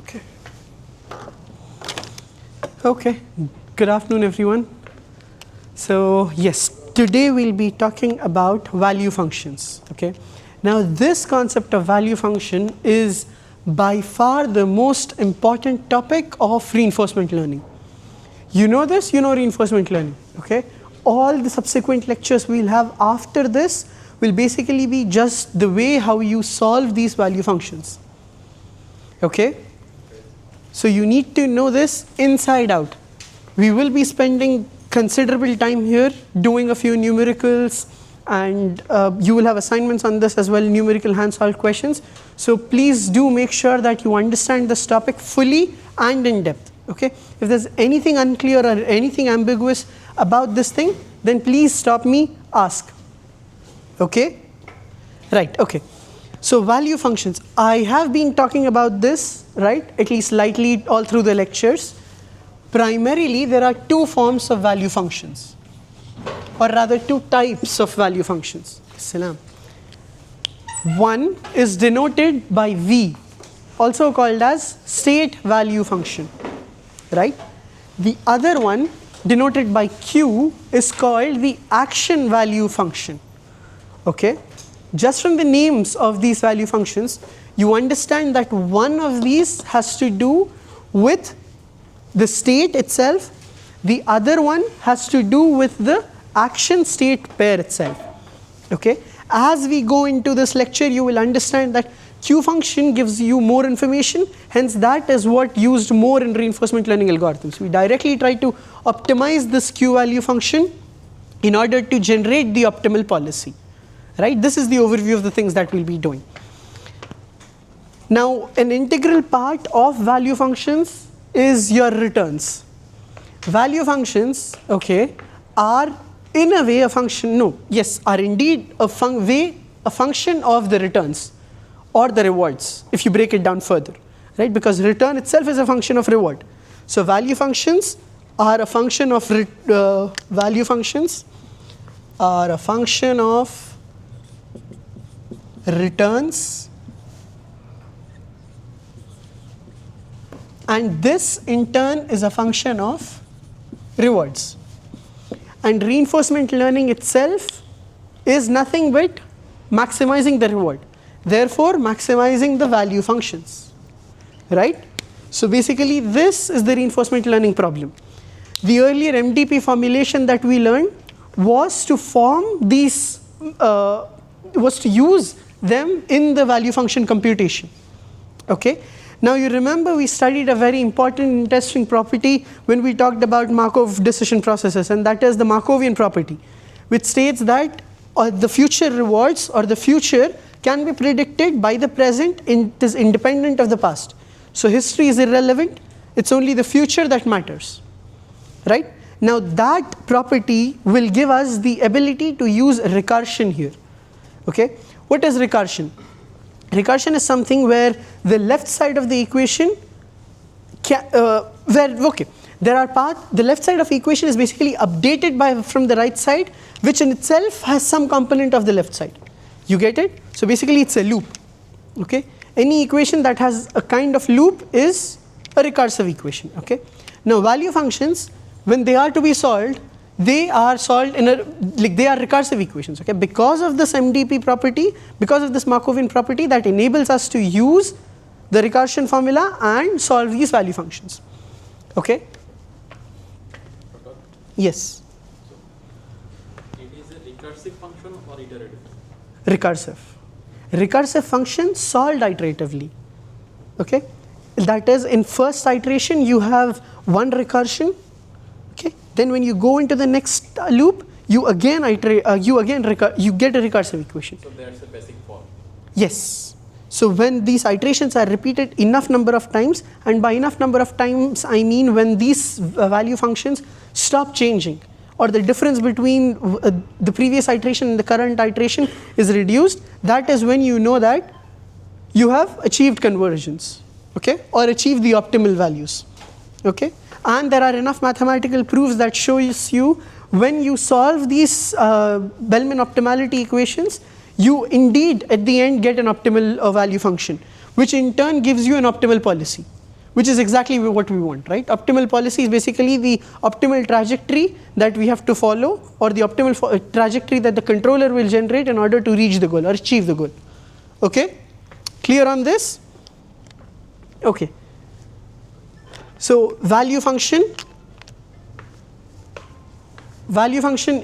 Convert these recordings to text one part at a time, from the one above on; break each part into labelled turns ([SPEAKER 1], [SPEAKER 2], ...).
[SPEAKER 1] Okay. Okay. Good afternoon, everyone. So yes, today we'll be talking about value functions. Okay. Now this concept of value function is by far the most important topic of reinforcement learning. You know this, you know reinforcement learning. Okay. All the subsequent lectures we'll have after this will basically be just the way how you solve these value functions. Okay. So you need to know this inside out. We will be spending considerable time here doing a few numericals, and you will have assignments on this as well, numerical hand solved questions. So please do make sure that you understand this topic fully and in depth. Okay. If there's anything unclear or anything ambiguous about this thing, then please stop me, ask. Okay. Right. Okay. So value functions, I have been talking about this, right, at least lightly all through the lectures. Primarily there are two forms of value functions, or rather two types of value functions. Salam. One is denoted by V, also called as state value function, right? The other one denoted by Q is called the action value function. Okay. Just from the names of these value functions, you understand that one of these has to do with the state itself, the other one has to do with the action state pair itself. Okay. As we go into this lecture, you will understand that Q function gives you more information, hence that is what used more in reinforcement learning algorithms. We directly try to optimize this Q value function in order to generate the optimal policy. Right? This is the overview of the things that we'll be doing. Now, an integral part of value functions is your returns. Value functions, okay, are in a way a function, no, yes, are indeed a function of the returns or the rewards, if you break it down further, right? Because return itself is a function of reward. So value functions are a function of returns, and this in turn is a function of rewards. And reinforcement learning itself is nothing but maximizing the reward, therefore maximizing the value functions, right? So basically this is the reinforcement learning problem. The earlier MDP formulation that we learned was to form these was to use them in the value function computation. Okay. Now you remember we studied a very important interesting property when we talked about Markov decision processes, and that is the Markovian property, which states that the future rewards or the future can be predicted by the present, it is independent of the past. So history is irrelevant, it's only the future that matters, right? Now that property will give us the ability to use recursion here. Okay. What is recursion? Recursion is something where the left side of the equation the left side of the equation is basically updated from the right side, which in itself has some component of the left side. You get it? So basically it's a loop. Okay. Any equation that has a kind of loop is a recursive equation. Okay. Now value functions, when they are to be solved, they are solved in they are recursive equations. Okay, because of this MDP property, because of this Markovian property that enables us to use the recursion formula and solve these value functions. Okay. Yes.
[SPEAKER 2] So it is a recursive function or iterative?
[SPEAKER 1] Recursive. Recursive function solved iteratively. Okay. That is, in first iteration you have one recursion. Okay. Then when you go into the next loop, you again get a recursive equation.
[SPEAKER 2] So that's the basic form.
[SPEAKER 1] Yes. So when these iterations are repeated enough number of times, and by enough number of times I mean when these value functions stop changing, or the difference between the previous iteration and the current iteration is reduced, that is when you know that you have achieved convergence, okay, or achieved the optimal values. Okay. And there are enough mathematical proofs that shows you when you solve these Bellman optimality equations, you indeed at the end get an optimal value function, which in turn gives you an optimal policy. which is exactly what we want, right? Optimal policy is basically the optimal trajectory that we have to follow, or the optimal trajectory that the controller will generate in order to reach the goal or achieve the goal. Okay? Clear on this? Okay. So value function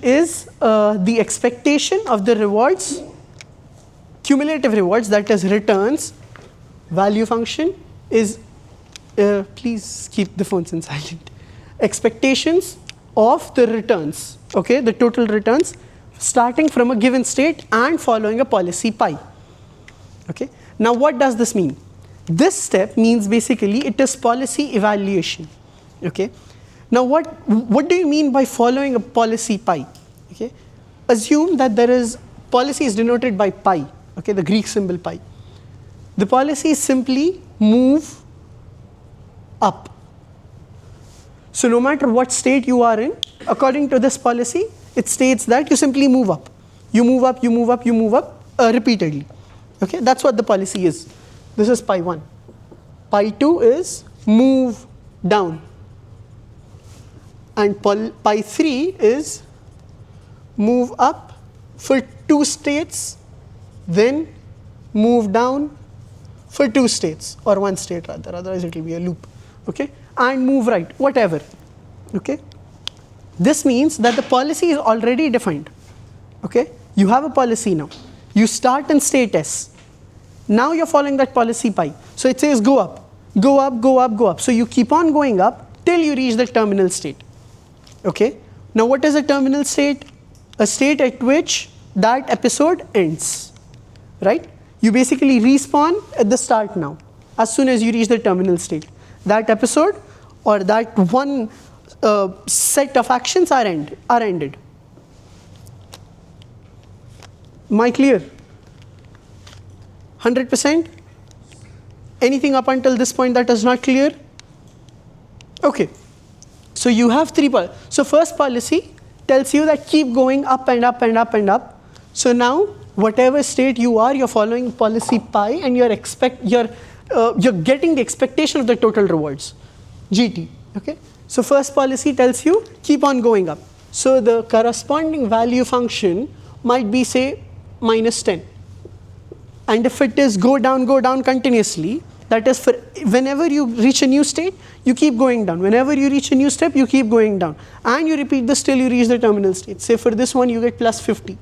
[SPEAKER 1] is the expectation of the rewards, cumulative rewards, that is returns. Value function is please keep the phones in silent. Expectations of the returns, okay, the total returns starting from a given state and following a policy pi. Okay. Now what does this mean? This step means basically it is policy evaluation. Okay. Now what do you mean by following a policy pi? Okay. Assume that there is policy is denoted by pi, okay, the Greek symbol pi. The policy is simply move up. So no matter what state you are in, according to this policy, it states that you simply move up. You move up, you move up, you move up repeatedly. Okay, that's what the policy is. This is pi 1. Pi 2 is move down. And pi 3 is move up for 2 states, then move down for 2 states, or 1 state rather, otherwise it will be a loop. Okay, and move right, whatever. Okay, this means that the policy is already defined. Okay, you have a policy now. You start in state S. Now you're following that policy pi. So it says go up, go up, go up, go up. So you keep on going up till you reach the terminal state. Okay, now what is a terminal state? A state at which that episode ends, right? You basically respawn at the start now, as soon as you reach the terminal state. That episode or that one set of actions are ended. Am I clear? 100%? Anything up until this point that is not clear? Okay. So you have 3 policies. So first policy tells you that keep going up and up and up and up. So now whatever state you are, you're following policy pi, and you're getting the expectation of the total rewards, GT. Okay. So first policy tells you keep on going up. So the corresponding value function might be, say, -10. And if it is go down continuously, that is for whenever you reach a new state, you keep going down. Whenever you reach a new step, you keep going down. And you repeat this till you reach the terminal state. Say for this one, you get +50.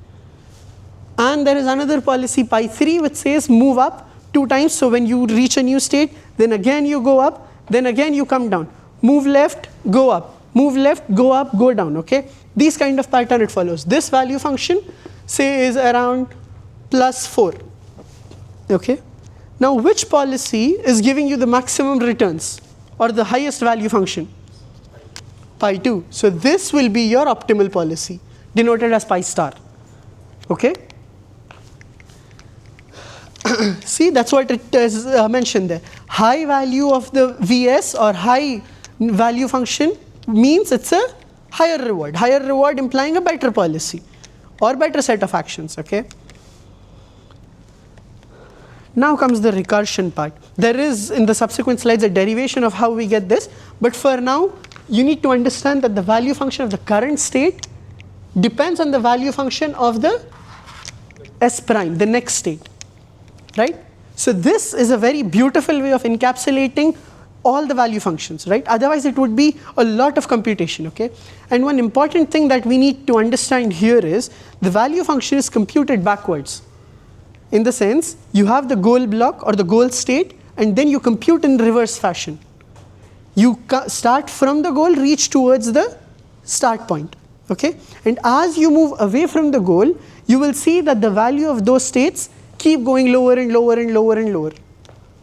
[SPEAKER 1] And there is another policy pi 3 which says move up 2 times. So when you reach a new state, then again you go up, then again you come down. Move left, go up. Move left, go up, go down. Okay. These kind of pattern it follows. This value function, say, is around +4. Okay. Now which policy is giving you the maximum returns or the highest value function? Pi 2. So this will be your optimal policy, denoted as pi star. Okay. See, that's what it is mentioned there. High value of the VS or high value function means it's a higher reward. Higher reward implying a better policy or better set of actions. Okay. Now comes the recursion part. There is in the subsequent slides a derivation of how we get this, but for now you need to understand that the value function of the current state depends on the value function of the S prime, the next state, right? So this is a very beautiful way of encapsulating all the value functions, right? Otherwise it would be a lot of computation, okay? And one important thing that we need to understand here is the value function is computed backwards. In the sense, you have the goal block or the goal state, and then you compute in reverse fashion. You start from the goal, reach towards the start point. Okay? And as you move away from the goal, you will see that the value of those states keep going lower and lower and lower and lower.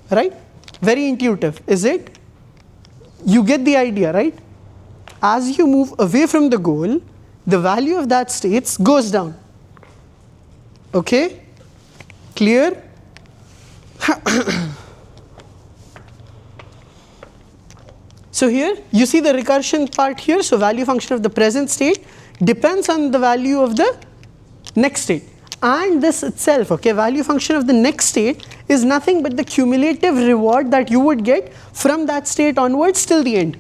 [SPEAKER 1] Right? Very intuitive, is it? You get the idea, right? As you move away from the goal, the value of that states goes down. Okay? Clear? So here you see the recursion part here. So value function of the present state depends on the value of the next state, and this itself, okay, value function of the next state is nothing but the cumulative reward that you would get from that state onwards till the end.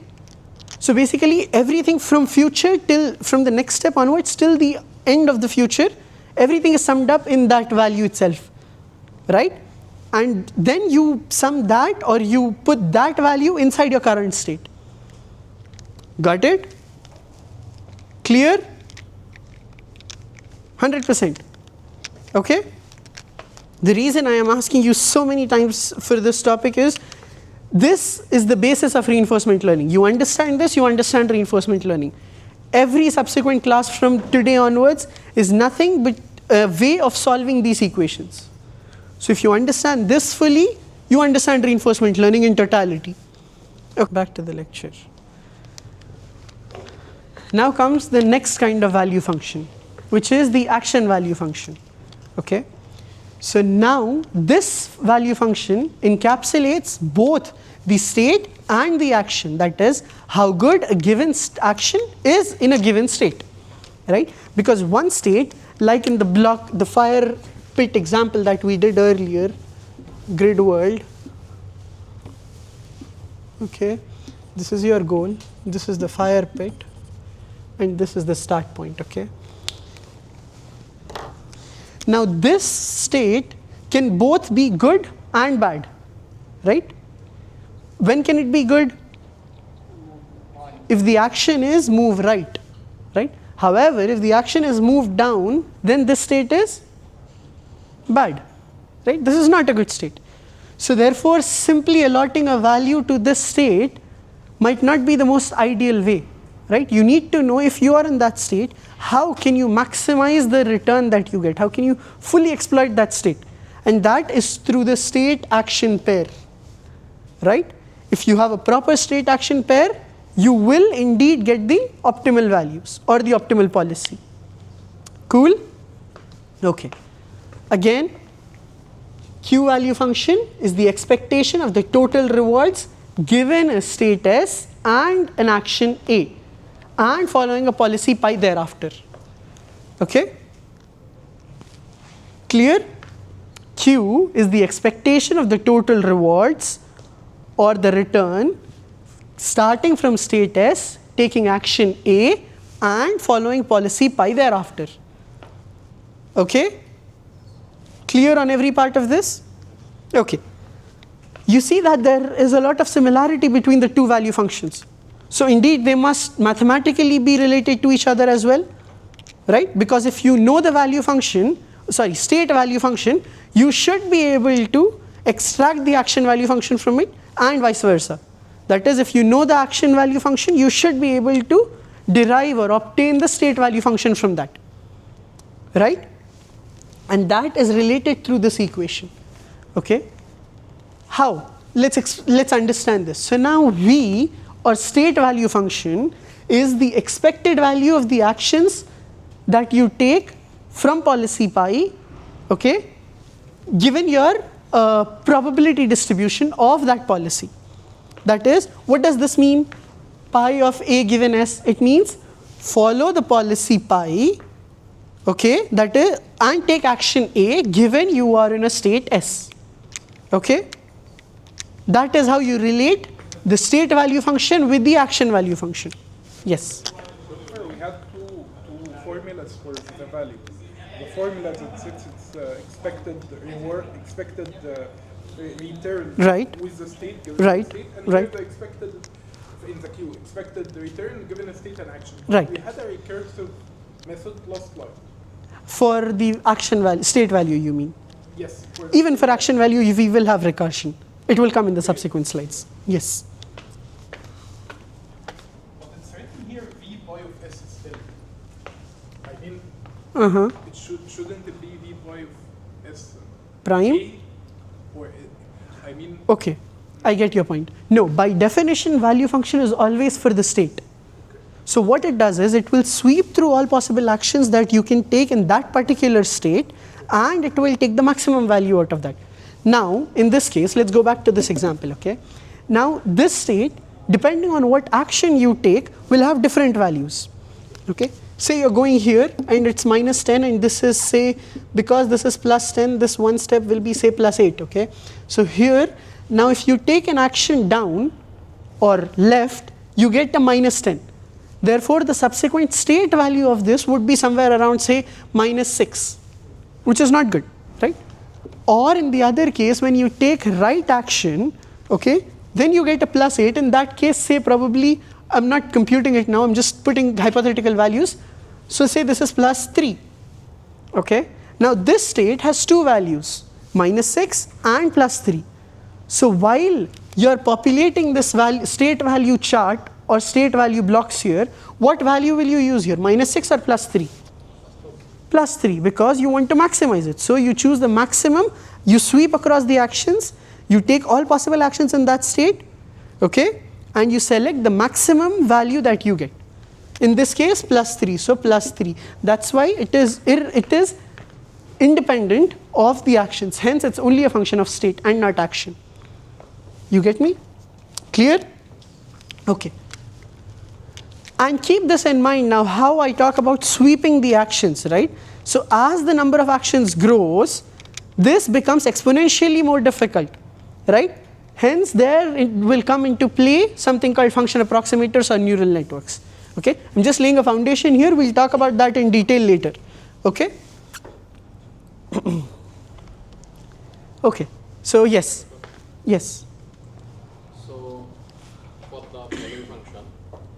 [SPEAKER 1] So basically everything from future till, from the next step onwards till the end of the future, everything is summed up in that value itself, right? And then you sum that, or you put that value inside your current state. Got it? Clear? 100%. Okay? The reason I am asking you so many times for this topic is, this is the basis of reinforcement learning. You understand this, you understand reinforcement learning. Every subsequent class from today onwards is nothing but a way of solving these equations. So if you understand this fully, you understand reinforcement learning in totality. Okay, back to the lecture. Now comes the next kind of value function, which is the action value function. Okay? So now this value function encapsulates both the state and the action, that is how good a given action is in a given state, right? Because one state, like in the block, the fire pit example that we did earlier, grid world, okay, this is your goal, this is the fire pit, and this is the start point, okay? Now this state can both be good and bad, right? When can it be good? If the action is move right, right? However, if the action is moved down, then this state is bad, right? This is not a good state. So therefore, simply allotting a value to this state might not be the most ideal way, right? You need to know, if you are in that state, how can you maximize the return that you get? How can you fully exploit that state? And that is through the state action pair, right? If you have a proper state action pair, you will indeed get the optimal values or the optimal policy. Cool? Okay. Again, Q value function is the expectation of the total rewards given a state S and an action A, and following a policy pi thereafter. Okay? Clear? Q is the expectation of the total rewards or the return starting from state S, taking action A, and following policy pi thereafter. Okay? Clear on every part of this? Okay. You see that there is a lot of similarity between the two value functions. So indeed they must mathematically be related to each other as well, right? Because if you know the value function, state value function, you should be able to extract the action value function from it, and vice versa. That is, if you know the action value function, you should be able to derive or obtain the state value function from that, right? And that is related through this equation. Okay? How? Let's understand this. So now V, or state value function, is the expected value of the actions that you take from policy pi, okay, given your probability distribution of that policy. That is, what does this mean? Pi of A given S, it means follow the policy pi, okay, that is, and take action A given you are in a state S. Okay? That is how you relate the state value function with the action value function. Yes?
[SPEAKER 3] We had two formulas for the values. The formula that sets its expected reward, expected return
[SPEAKER 1] Right.
[SPEAKER 3] with the state given
[SPEAKER 1] Right.
[SPEAKER 3] the state, and
[SPEAKER 1] Right.
[SPEAKER 3] the expected in the queue, expected return given a state and action.
[SPEAKER 1] Right.
[SPEAKER 3] We had a recursive method plus line.
[SPEAKER 1] For the action value, state value you mean?
[SPEAKER 3] Yes.
[SPEAKER 1] Even for action value, we will have recursion. It will come in the subsequent slides. Yes?
[SPEAKER 3] But it's written here V pi of S still. I mean, it shouldn't it be V pi of S
[SPEAKER 1] Prime?
[SPEAKER 3] A, or I mean.
[SPEAKER 1] Okay, I get your point. No, by definition, value function is always for the state. So what it does is, it will sweep through all possible actions that you can take in that particular state, and it will take the maximum value out of that. Now, in this case, let's go back to this example, okay? Now, this state, depending on what action you take, will have different values, okay? say you're going here and it's minus 10 and this is, say, because this is plus 10, this one step will be, say, plus 8, okay? So here, now if you take an action down or left, you get a minus 10. Therefore, the subsequent state value of this would be somewhere around, say, minus 6, which is not good, right? Or in the other case, when you take right action, okay, then you get a plus 8. In that case, say probably, I'm not computing it now, I'm just putting hypothetical values. So say this is plus 3, okay? Now this state has two values, minus 6 and plus 3. So while you're populating this state value chart or state value blocks here, what value will you use here, minus 6 or plus 3? Plus 3, because you want to maximize it. So you choose the maximum, you sweep across the actions, you take all possible actions in that state, okay, and you select the maximum value that you get. In this case, plus 3, so plus 3. That's why it is independent of the actions. Hence, it's only a function of state and not action. You get me? Clear? Okay. And keep this in mind now how I talk about sweeping the actions, right? So as the number of actions grows, this becomes exponentially more difficult, right? Hence there it will come into play something called function approximators or neural networks. Okay, I'm just laying a foundation here, we'll talk about that in detail later. Okay? Okay, so yes. Yes.
[SPEAKER 2] So for the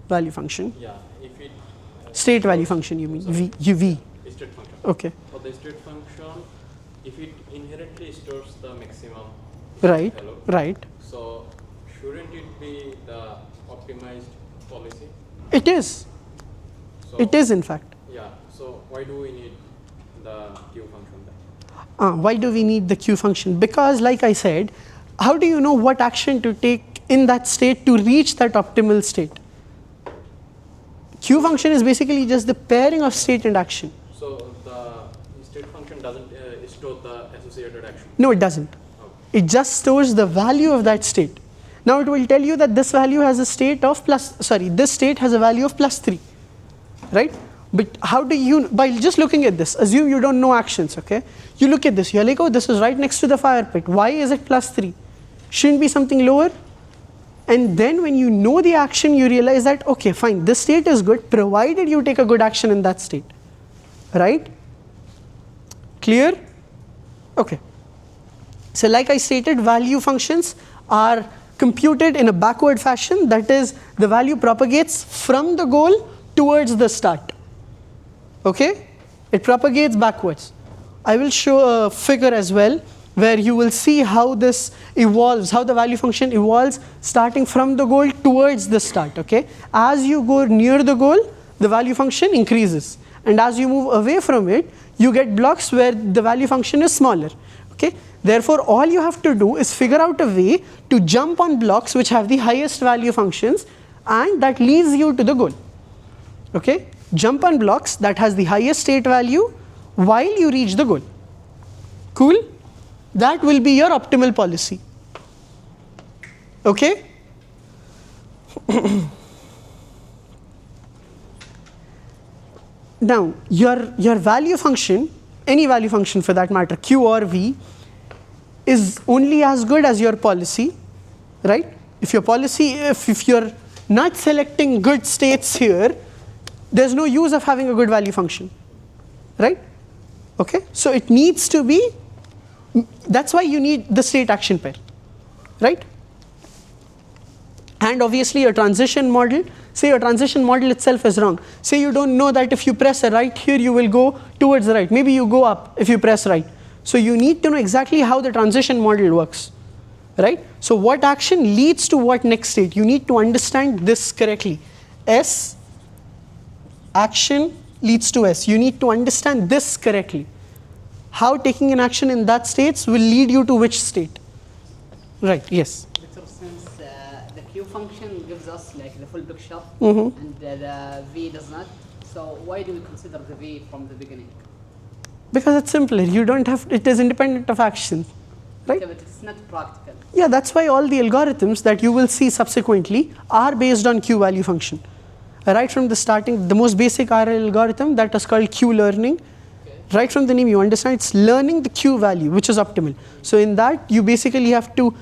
[SPEAKER 2] value function,
[SPEAKER 1] Yeah,
[SPEAKER 2] if it
[SPEAKER 1] state value function you mean, V.
[SPEAKER 2] state function.
[SPEAKER 1] Okay.
[SPEAKER 2] For the state function, if it inherently stores the maximum
[SPEAKER 1] Right,
[SPEAKER 2] value,
[SPEAKER 1] right.
[SPEAKER 2] so shouldn't it be the optimized policy?
[SPEAKER 1] It is.
[SPEAKER 2] So,
[SPEAKER 1] It is in fact.
[SPEAKER 2] Yeah. So why do we need the Q function then?
[SPEAKER 1] Why do we need the Q function? Because like I said, how do you know what action to take in that state to reach that optimal state? Q function is basically just the pairing of state and action.
[SPEAKER 2] So the state function doesn't store the associated action.
[SPEAKER 1] No, it doesn't.
[SPEAKER 2] Okay.
[SPEAKER 1] It just stores the value of that state. Now it will tell you that this value has a state of this state has a value of plus 3, right? But how do you, by just looking at this, assume you don't know actions, okay? You look at this, you're like, oh, this is right next to the fire pit. Why is it plus 3? Shouldn't be something lower? And then when you know the action, you realize that, okay, fine, this state is good, provided you take a good action in that state, right? Clear? Okay. So like I stated, value functions are computed in a backward fashion, that is, the value propagates from the goal towards the start. Okay? It propagates backwards. I will show a figure as well where you will see how this evolves, how the value function evolves starting from the goal towards the start. Okay? As you go near the goal, the value function increases, and as you move away from it, you get blocks where the value function is smaller. Okay? Therefore, all you have to do is figure out a way to jump on blocks which have the highest value functions, and that leads you to the goal. Okay? Jump on blocks that has the highest state value while you reach the goal. Cool? That will be your optimal policy. Okay? Now, your value function, any value function for that matter, Q or V, is only as good as your policy, right? If your policy, if you're not selecting good states here, there's no use of having a good value function, right? Okay, so it needs to be, that's why you need the state action pair, right? And obviously your transition model, say your transition model itself is wrong. Say you don't know that if you press a right here, you will go towards the right. Maybe you go up if you press right. So you need to know exactly how the transition model works, right? So what action leads to what next state? You need to understand this correctly. S, action leads to S. You need to understand this correctly. How taking an action in that states will lead you to which state. Right, yes.
[SPEAKER 4] Since the Q function gives us like the full picture
[SPEAKER 1] Mm-hmm.
[SPEAKER 4] and the V does not, so why do we consider the V from the beginning?
[SPEAKER 1] Because it's simpler. You don't have, it is independent of action, right?
[SPEAKER 4] Okay, but it's not practical.
[SPEAKER 1] Yeah, that's why all the algorithms that you will see subsequently are based on Q value function. right from the starting, the most basic RL algorithm that is called Q learning. Right from the name you understand it's learning the Q value, which is optimal. So in that you basically have to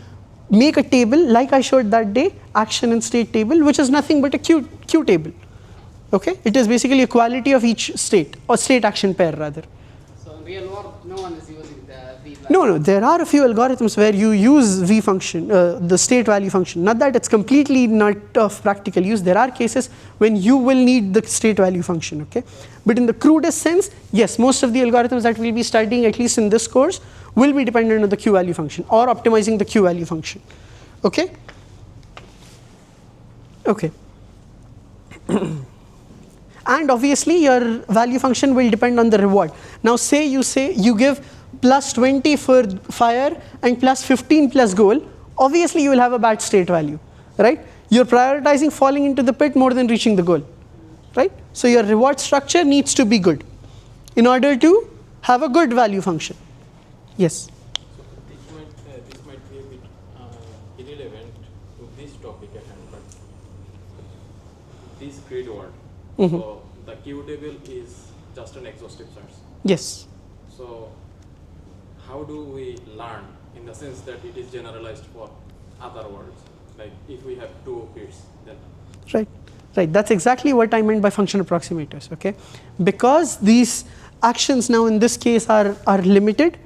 [SPEAKER 1] make a table like I showed that day, action and state table, which is nothing but a Q table. Okay, it is basically a quality of each state or state action pair rather.
[SPEAKER 4] So in real world, no one is using the V value.
[SPEAKER 1] No, there are a few algorithms where you use V function, the state value function. Not that it's completely not of practical use. There are cases when you will need the state value function, okay? But in the crudest sense, yes, most of the algorithms that we'll be studying, at least in this course, will be dependent on the Q value function or optimizing the Q value function, okay? Okay. And obviously your value function will depend on the reward. Now say you give plus 20 for fire and plus 15 plus goal, obviously you will have a bad state value, right? You're prioritizing falling into the pit more than reaching the goal, right? So your reward structure needs to be good in order to have a good value function. Yes?
[SPEAKER 2] So this might be a bit irrelevant to this topic at hand, but this grid word. So the Q table is just an exhaustive search.
[SPEAKER 1] Yes.
[SPEAKER 2] So how do we learn in the sense that it is generalized for other words? Like if we have two pits, then
[SPEAKER 1] Right. That's exactly what I meant by function approximators, okay? Because these actions now in this case are limited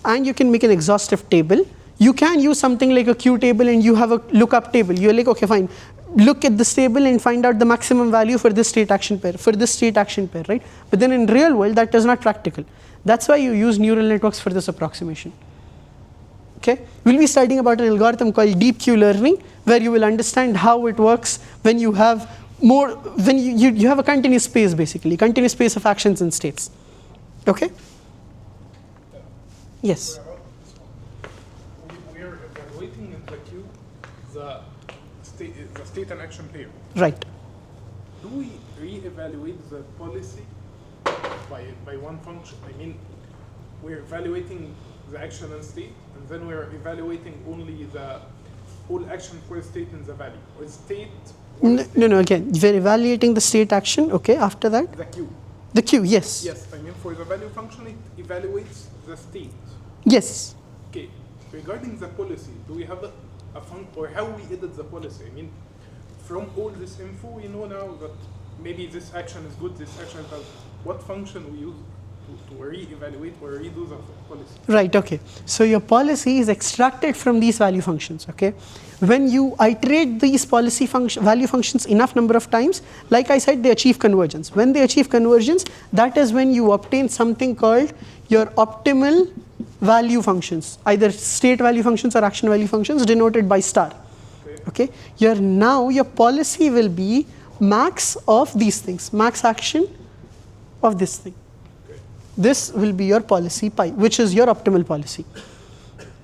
[SPEAKER 1] and you can make an exhaustive table, you can use something like a Q table and you have a lookup table. You're like, okay, fine, look at this table and find out the maximum value for this state action pair, right? But then in real world, that is not practical. That's why you use neural networks for this approximation. Okay? We'll be studying about an algorithm called deep Q learning, where you will understand how it works when you have you have a continuous space, basically, continuous space of actions and states. Okay? Yes.
[SPEAKER 3] We are evaluating in the Q the state and action pair.
[SPEAKER 1] Right.
[SPEAKER 3] Do we re-evaluate the policy by one function? I mean, we're evaluating the action and state, and then we're evaluating only the all action for state in the value, or state.
[SPEAKER 1] No, again, we're evaluating the state action, okay, after that?
[SPEAKER 3] The Q.
[SPEAKER 1] The Q, yes.
[SPEAKER 3] Yes, I mean, for the value function, it evaluates the state.
[SPEAKER 1] Yes.
[SPEAKER 3] Okay, regarding the policy, do we have a function, or how we edit the policy? I mean, from all this info, we know now that maybe this action is good, this action is bad. What function we use to re-evaluate or redo the policy?
[SPEAKER 1] Right, okay. So your policy is extracted from these value functions, okay? When you iterate these value functions enough number of times, like I said, they achieve convergence. When they achieve convergence, that is when you obtain something called your optimal value functions, either state value functions or action value functions denoted by star. Okay? Now your policy will be max of these things, max action of this thing. This will be your policy pi, which is your optimal policy.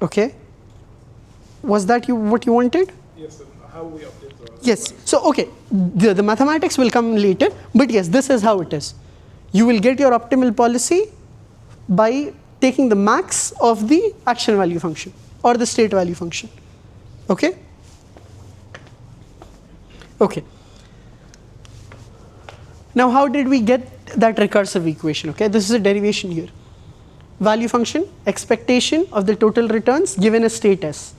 [SPEAKER 1] Okay? Was that what you wanted?
[SPEAKER 3] Yes, and how we update the
[SPEAKER 1] Yes. So, okay, the mathematics will come later, but yes, this is how it is. You will get your optimal policy by taking the max of the action value function or the state value function. Okay? Okay. Now, how did we get that recursive equation? Okay, this is a derivation here. Value function, expectation of the total returns given a state S.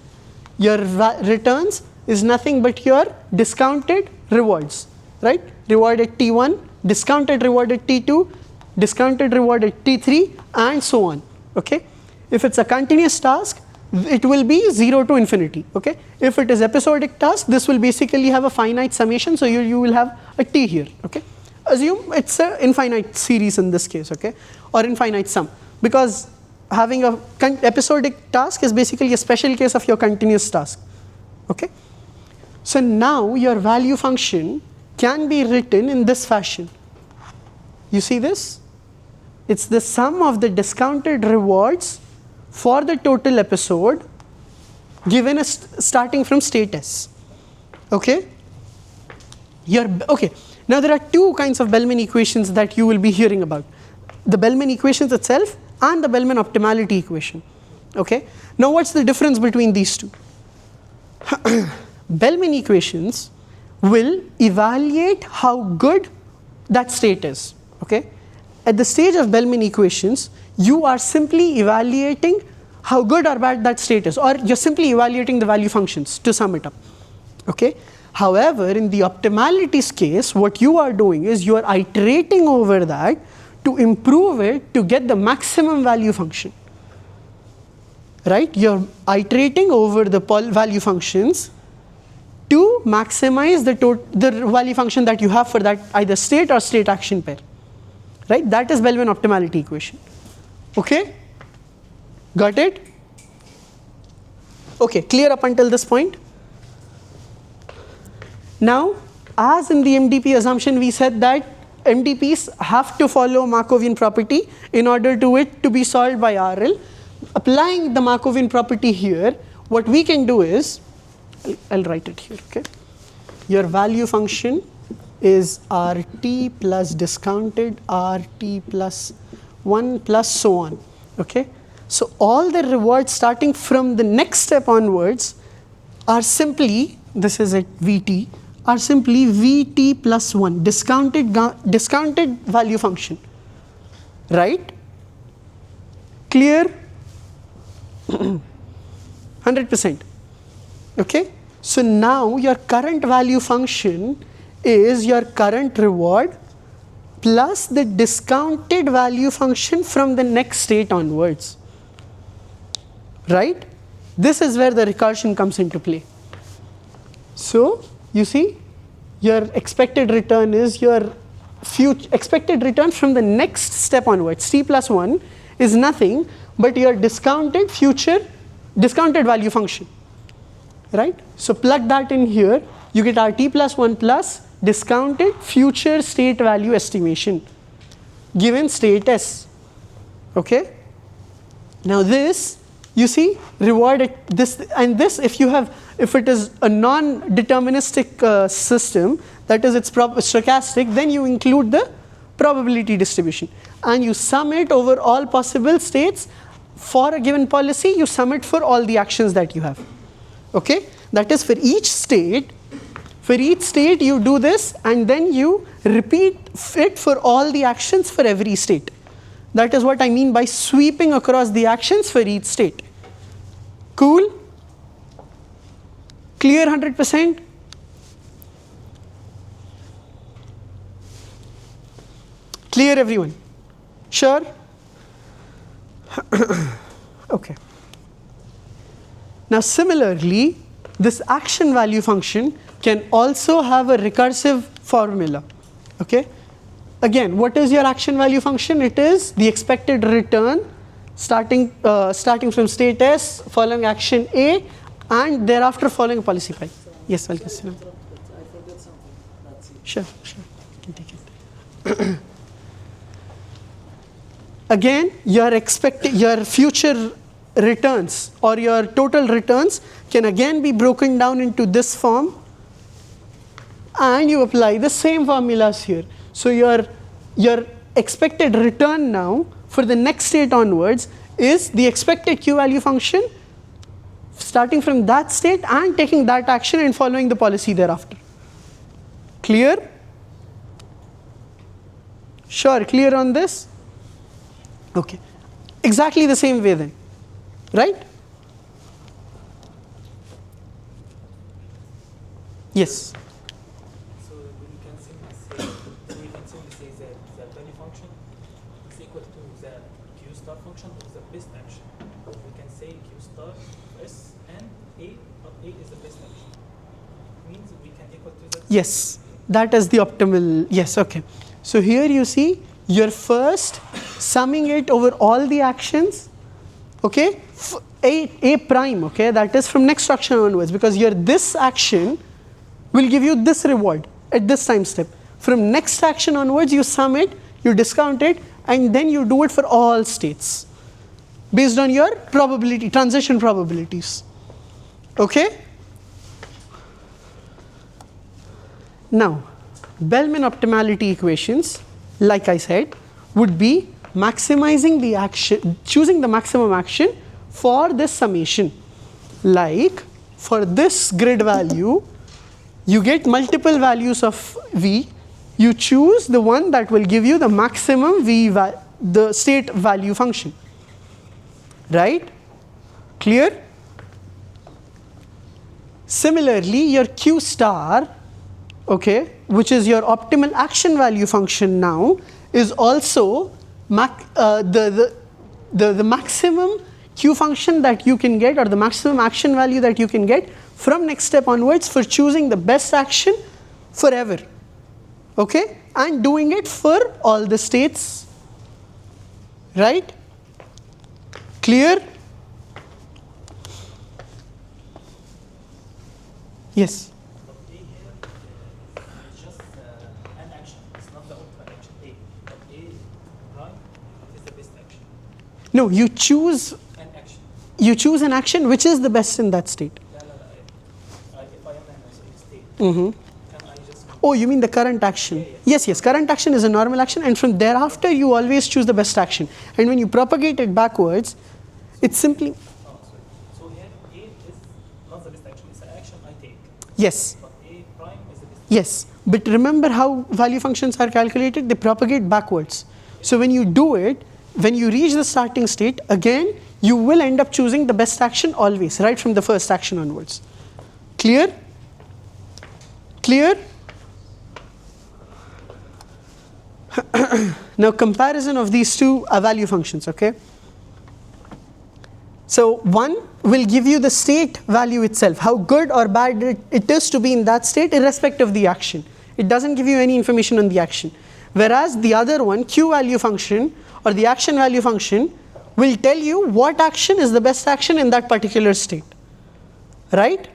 [SPEAKER 1] Your returns is nothing but your discounted rewards, right? Reward at T1, discounted reward at T2, discounted reward at T3, and so on. Okay? If it's a continuous task, it will be 0 to infinity. Okay? If it is episodic task, this will basically have a finite summation, so you will have a T here. Okay? Assume it's an infinite series in this case, okay, or infinite sum, because having a episodic task is basically a special case of your continuous task. Okay? So now your value function can be written in this fashion. You see this? It's the sum of the discounted rewards for the total episode given starting from state S. Okay? Okay. Now there are two kinds of Bellman equations that you will be hearing about. The Bellman equations itself and the Bellman optimality equation. Okay? Now what's the difference between these two? Bellman equations will evaluate how good that state is. Okay? At the stage of Bellman equations, you are simply evaluating how good or bad that state is, or you're simply evaluating the value functions to sum it up. Okay? However, in the optimalities case, what you are doing is you are iterating over that to improve it to get the maximum value function. Right? You're iterating over the value functions to maximize the value function that you have for that either state or state action pair. Right? That is Bellman optimality equation. Okay? Got it? Okay, clear up until this point? Now, as in the MDP assumption, we said that MDPs have to follow Markovian property in order to it to be solved by RL. Applying the Markovian property here, what we can do is, I'll write it here, okay? Your value function is RT plus discounted RT plus 1 plus so on, okay? So all the rewards starting from the next step onwards are simply, this is at VT, are simply VT plus 1, discounted value function, right? Clear? 100%. Okay? So now your current value function is your current reward plus the discounted value function from the next state onwards. Right? This is where the recursion comes into play. So, you see, your expected return is your expected return from the next step onwards. T plus 1 is nothing but your discounted value function. Right? So, plug that in here, you get RT plus 1 plus discounted future state value estimation given state S. Okay? Now this, you see, reward this, and this, if it is a non-deterministic system, that is it's stochastic, then you include the probability distribution and you sum it over all possible states for a given policy. You sum it for all the actions that you have. Okay, that is for each state. For each state you do this and then you repeat it for all the actions for every state. That is what I mean by sweeping across the actions for each state. Cool? Clear 100%? Clear everyone? Sure? Okay. Now similarly, this action value function can also have a recursive formula. Okay? Again, what is your action value function? It is the expected return starting from state S, following action A, and thereafter following a policy pi. Yes, welcome.
[SPEAKER 5] I forgot something. That's it.
[SPEAKER 1] Sure, you can take it. Again, your future returns or your total returns can again be broken down into this form, and you apply the same formulas here. So your expected return now for the next state onwards is the expected Q value function starting from that state and taking that action and following the policy thereafter. Clear? Sure, clear on this? Okay. Exactly the same way then, right? Yes.
[SPEAKER 5] So we can simply say that the value function is equal to the Q star function of the best action. We can say Q star S and A, but A is the best action. Means we can equal to that.
[SPEAKER 1] Yes, that is the optimal. Yes, okay. So here you see you're first summing it over all the actions, okay? A prime, okay, that is from next action onwards, because your this action will give you this reward at this time step. From next action onwards, you sum it, you discount it, and then you do it for all states based on your probability, transition probabilities. Okay? Now, Bellman optimality equations, like I said, would be maximizing the action, choosing the maximum action for this summation. Like for this grid value, You get multiple values of V. You choose the one that will give you the maximum the state value function. Right? Clear? Similarly, your Q star, okay, which is your optimal action value function now, is also the maximum Q function that you can get, or the maximum action value that you can get from next step onwards for choosing the best action forever, okay, and doing it for all the states, right? Clear? Yes.
[SPEAKER 5] But A here is just an action. It's not the ultimate action A. But A prime is the best action.
[SPEAKER 1] No, you choose
[SPEAKER 5] An action.
[SPEAKER 1] an action which is the best in that state.
[SPEAKER 5] If I am in a state,
[SPEAKER 1] Mm-hmm.
[SPEAKER 5] can I just
[SPEAKER 1] Oh, you mean the current action?
[SPEAKER 5] Yeah.
[SPEAKER 1] Yes, yes. Current action is a normal action, and from thereafter you always choose the best action. And when you propagate it backwards, it's simply
[SPEAKER 5] oh, sorry. So here A is not the best action. It's an action I take.
[SPEAKER 1] yes,
[SPEAKER 5] But A prime is the best.
[SPEAKER 1] yes. But remember how value functions are calculated? They propagate backwards. So when you do it, when you reach the starting state, again you will end up choosing the best action always, right from the first action onwards. Clear? Clear? Now comparison of these two value functions, okay? So one will give you the state value itself, how good or bad it is to be in that state irrespective of the action. It doesn't give you any information on the action. Whereas the other one, Q value function or the action value function, will tell you what action is the best action in that particular state, right?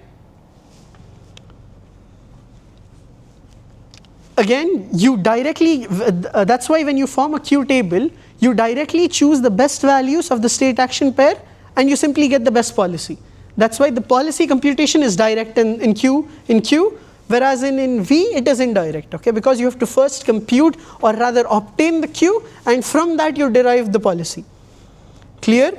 [SPEAKER 1] Again, you directly, that's why when you form a Q table, you directly choose the best values of the state action pair and you simply get the best policy. That's why the policy computation is direct in Q, whereas in V it is indirect, okay? Because you have to first compute or rather obtain the Q, and from that you derive the policy. Clear?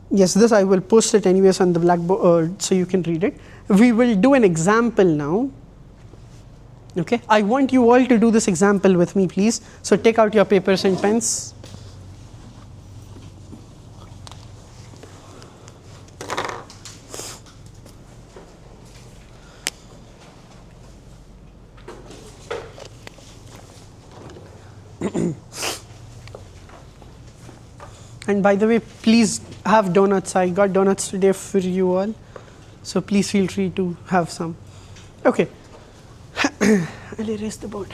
[SPEAKER 1] Yes, this I will post it anyways on the Blackboard so you can read it. We will do an example now. Okay, I want you all to do this example with me, please. So take out your papers and pens. And by the way, please have donuts. I got donuts today for you all. So please feel free to have some. Okay. I'll erase the board.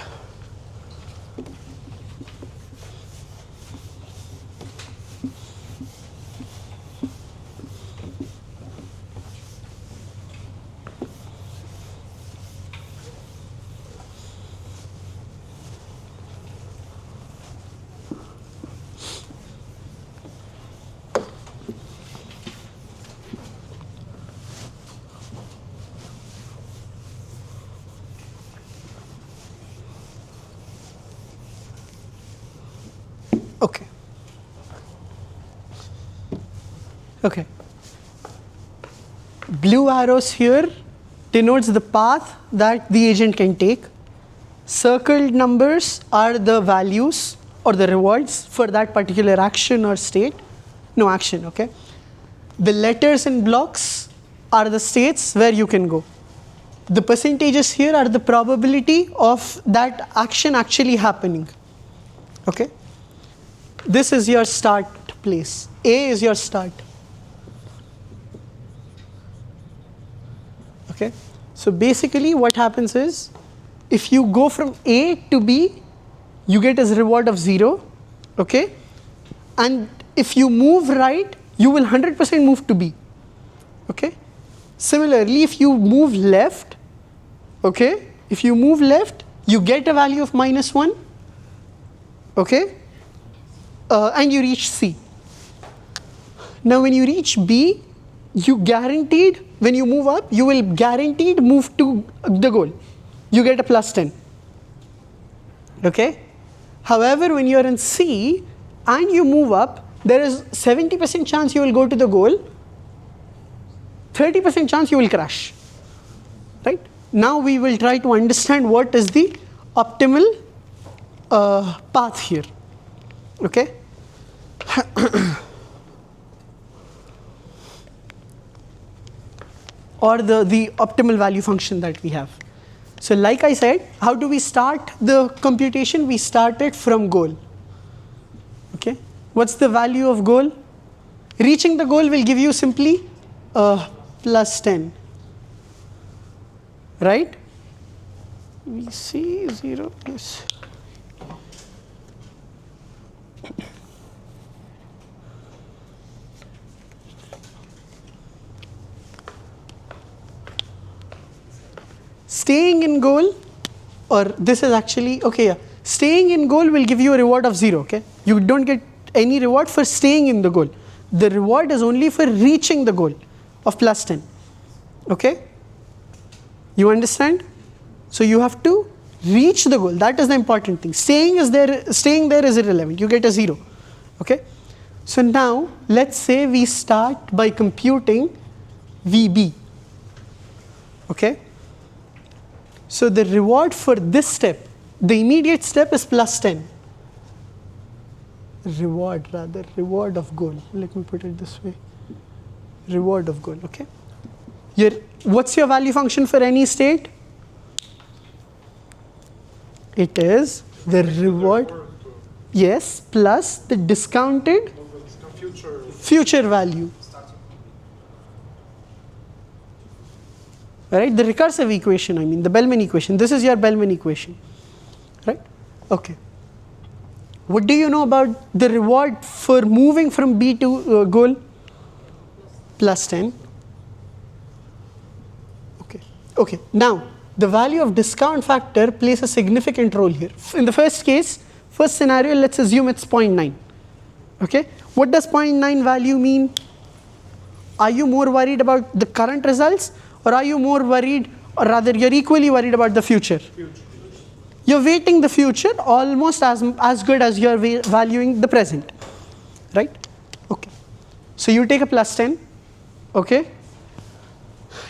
[SPEAKER 1] Okay. Okay. Blue arrows here denotes the path that the agent can take. Circled numbers are the values or the rewards for that particular action or state. No action, okay? The letters in blocks are the states where you can go. The percentages here are the probability of that action actually happening, okay? This is your start place. A is your start. Okay. So basically what happens is, if you go from A to B, you get a reward of 0. Okay. And if you move right, you will 100% move to B. Okay. Similarly, if you move left, okay, if you move left, you get a value of -1. Okay. And you reach C. Now when you reach B, you guaranteed, when you move up, you will guaranteed move to the goal. You get a +10. Okay? However, when you're in C and you move up, there is 70% chance you will go to the goal, 30% chance you will crash, right? Now we will try to understand what is the optimal path here, okay? Or the optimal value function that we have. So like I said, how do we start the computation? We start it from goal, okay? What's the value of goal? Reaching the goal will give you simply plus 10, right? We see 0, yes. Staying in goal, or this is actually, okay, yeah. Staying in goal will give you a reward of 0, okay? You don't get any reward for staying in the goal. The reward is only for reaching the goal of plus 10, okay? You understand? So you have to reach the goal. That is the important thing. Staying there is irrelevant. You get a 0, okay? So now let's say we start by computing VB, okay? So the reward for this step, the immediate step is plus 10. Reward of goal. Let me put it this way. Reward of goal, okay? What's your value function for any state? It is the reward, yes, plus the discounted future value. Right, the recursive equation, I mean the Bellman equation. This is your Bellman equation, right? Okay. What do you know about the reward for moving from B to goal? Plus 10. Okay. Okay. Now, the value of discount factor plays a significant role here. In the first case, first scenario, let's assume it's 0.9. Okay. What does 0.9 value mean? Are you more worried about the current results? Or are you more worried, or rather you're equally worried about the future? You're weighting the future almost as good as you're valuing the present, right? Okay. So you take a plus 10, okay?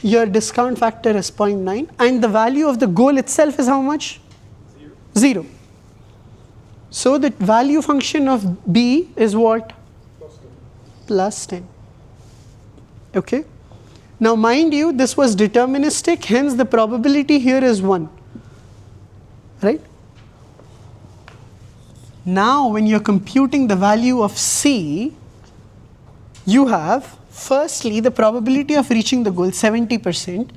[SPEAKER 1] Your discount factor is 0.9 and the value of the goal itself is how much? 0. So the value function of B is what? Plus 10. Okay? Now mind you, this was deterministic, hence the probability here is 1, right? Now when you're computing the value of C, you have firstly the probability of reaching the goal 70%,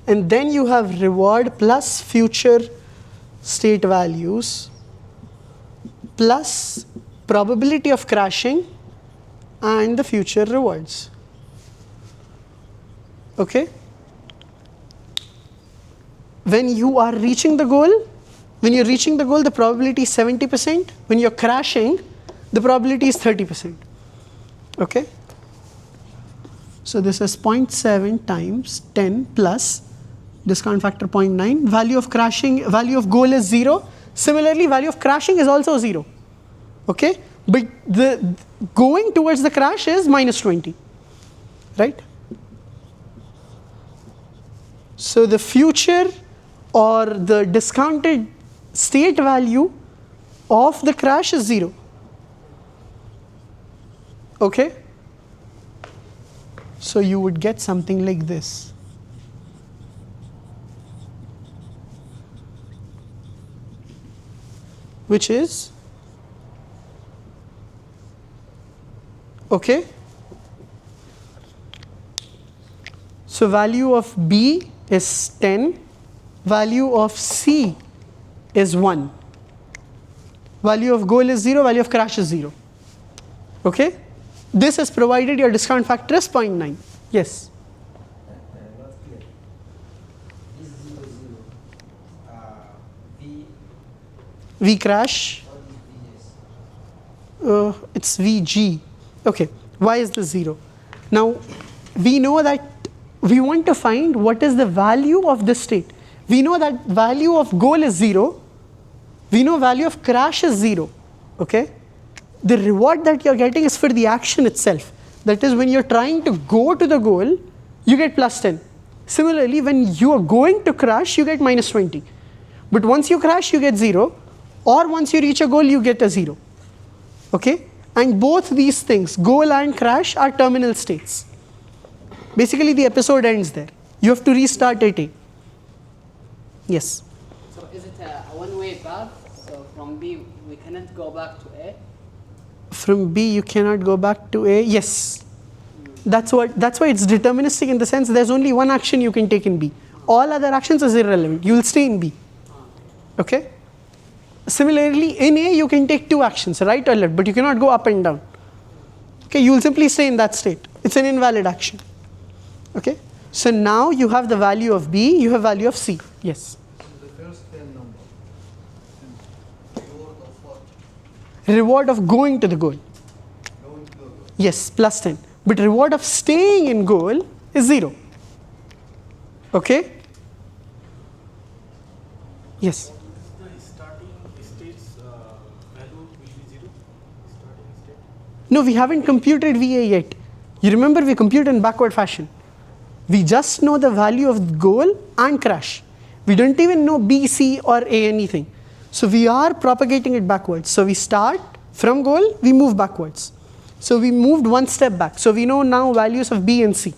[SPEAKER 1] and then you have reward plus future state values plus probability of crashing and the future rewards. Okay? When you are reaching the goal, the probability is 70%. When you're crashing, the probability is 30%. Okay? So this is 0.7 times 10 plus discount factor 0.9. Value of goal is 0. Similarly, value of crashing is also 0. Okay? But the going towards the crash is minus 20. Right? So the future or the discounted state value of the crash is 0. Okay? So you would get something like this. Which is, okay? So value of B is 10, value of C is 1, value of goal is 0, value of crash is 0. Okay? This is provided your discount factor is 0.9. Yes?
[SPEAKER 6] Not clear. This 0, 0.
[SPEAKER 1] V crash,
[SPEAKER 6] What is VS?
[SPEAKER 1] it's VG. Okay, why is this 0? Now, we know that we want to find what is the value of this state. We know that value of goal is 0. We know value of crash is 0. Okay? the reward that you're getting is for the action itself. That is, when you're trying to go to the goal, you get plus 10. Similarly, when you are going to crash, you get minus 20. But once you crash, you get 0, or once you reach a goal, you get a 0. Okay? And both these things, goal and crash, are terminal states. Basically, the episode ends there. You have to restart at A. Yes?
[SPEAKER 4] So is it a one-way path? So from B, we cannot go back to A?
[SPEAKER 1] From B, you cannot go back to A. Yes. That's why it's deterministic in the sense there's only one action you can take in B. All other actions is irrelevant. You will stay in B. Okay? Similarly, in A, you can take 2 actions, right or left, but you cannot go up and down. Okay? You will simply stay in that state. It's an invalid action. Okay? So now you have the value of B, you have value of C. Yes?
[SPEAKER 6] The first 10 number. Reward of what?
[SPEAKER 1] Reward of going to the goal.
[SPEAKER 6] Going to the goal.
[SPEAKER 1] Yes, plus 10. But reward of staying in goal is 0. Okay? Yes?
[SPEAKER 7] The starting state's value will be 0? Starting state?
[SPEAKER 1] No, we haven't computed VA yet. You remember we compute in backward fashion. We just know the value of goal and crash. We don't even know B, C or A anything. So we are propagating it backwards. So we start from goal, we move backwards. So we moved one step back. So we know now values of B and C.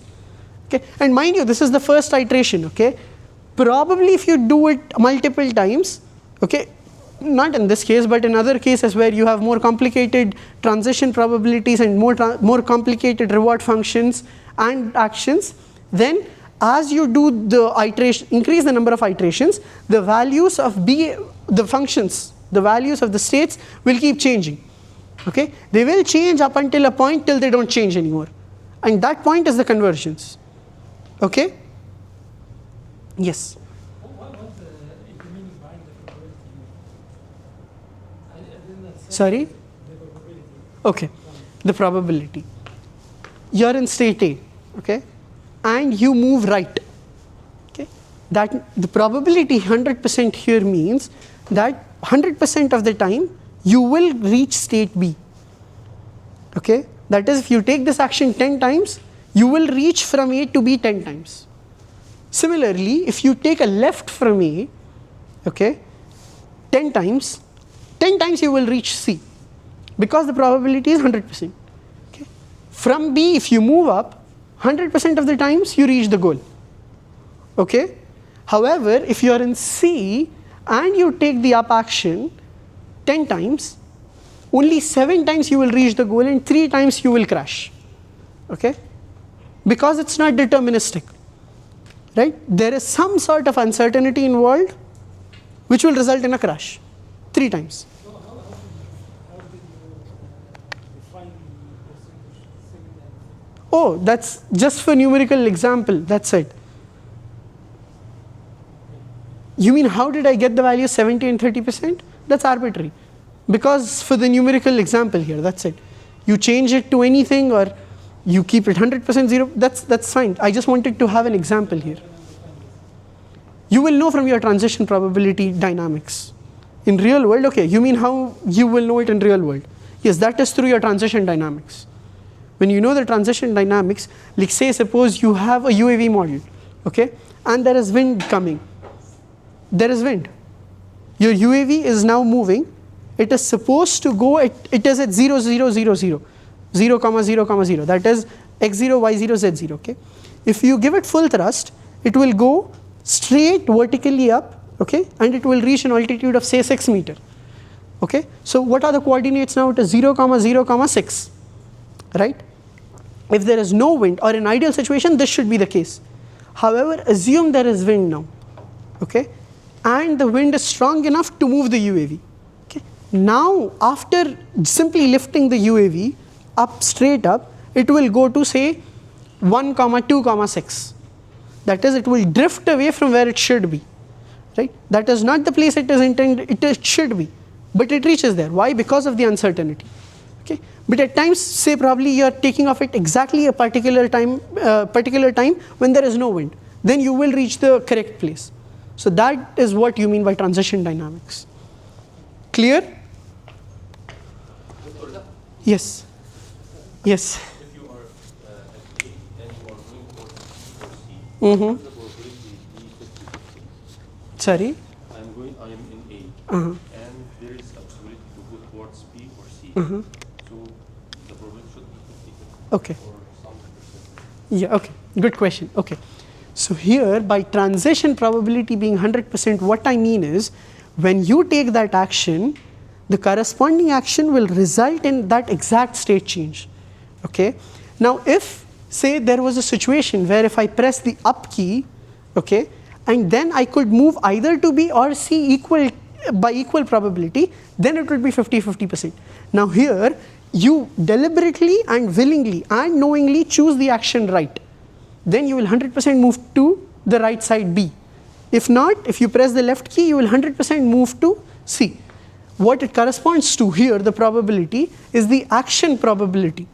[SPEAKER 1] Okay? And mind you, this is the first iteration. Okay? Probably if you do it multiple times, okay, not in this case, but in other cases where you have more complicated transition probabilities and more complicated reward functions and actions, then as you do the iteration, increase the number of iterations, the values of B, the functions, the values of the states will keep changing. Okay? They will change up until a point till they don't change anymore. And that point is the convergence. Okay? Yes?
[SPEAKER 5] What the meaning behind the probability? I didn't understand
[SPEAKER 1] Sorry?
[SPEAKER 5] the probability.
[SPEAKER 1] Okay. The probability. You're in state A. Okay? And you move right. Okay? That the probability 100% here means that 100% of the time you will reach state B. Okay? That is, if you take this action 10 times, you will reach from A to B 10 times. Similarly, if you take a left from A, okay, 10 times you will reach C, because the probability is 100%. Okay? From B, if you move up, 100% of the times you reach the goal. Okay? However, if you are in C and you take the up action 10 times, only 7 times you will reach the goal and 3 times you will crash. Okay? Because it's not deterministic. Right? There is some sort of uncertainty involved which will result in a crash 3 times.
[SPEAKER 5] So how did you define percentage 7 and
[SPEAKER 1] Oh, that's just for numerical example, that's it. You mean how did I get the value 70 and 30%? That's arbitrary. Because for the numerical example here, that's it. You change it to anything or you keep it 100% 0, that's fine. I just wanted to have an example here. You will know from your transition probability dynamics. In real world, okay, you mean how you will know it in real world? Yes, that is through your transition dynamics. When you know the transition dynamics, like say suppose you have a UAV model, okay, and there is wind coming. There is wind. Your UAV is now moving. It is supposed to go it is at 0, 0, 0, 0, 0, comma 0, comma 0. That is x0, y0, z0. Okay. If you give it full thrust, it will go straight vertically up, okay, and it will reach an altitude of say 6 meter. Okay. So what are the coordinates now? It is 0, comma 0, comma 6. Right? If there is no wind, or in ideal situation, this should be the case. However, assume there is wind now. Okay. And the wind is strong enough to move the UAV. Okay. Now, after simply lifting the UAV up, straight up, it will go to say 1, 2, 6. That is, it will drift away from where it should be. Right? That is not the place it is intended, it should be. But it reaches there. Why? Because of the uncertainty. Okay. But at times, say probably you are taking off at exactly a particular time when there is no wind. Then you will reach the correct place. So that is what you mean by transition dynamics. Clear? Yes. Yes.
[SPEAKER 8] If you are at A and you are going towards B or C,
[SPEAKER 1] Mm-hmm.
[SPEAKER 8] what is the probability B 50-50?
[SPEAKER 1] Sorry.
[SPEAKER 8] I am in A,
[SPEAKER 1] Uh-huh.
[SPEAKER 8] and there is a possibility to go towards B or C.
[SPEAKER 1] Uh-huh.
[SPEAKER 8] So the probability should be 50
[SPEAKER 1] Okay.
[SPEAKER 8] or some percent.
[SPEAKER 1] Yeah, okay. Good question. Okay. So here, by transition probability being 100%, what I mean is, when you take that action, the corresponding action will result in that exact state change. Okay. Now, if say there was a situation where if I press the up key, okay, and then I could move either to B or C by equal probability, then it would be 50-50%. Now here, you deliberately and willingly and knowingly choose the action right. Then you will 100% move to the right side B. If not, if you press the left key, you will 100% move to C. What it corresponds to here, the probability, is the action probability.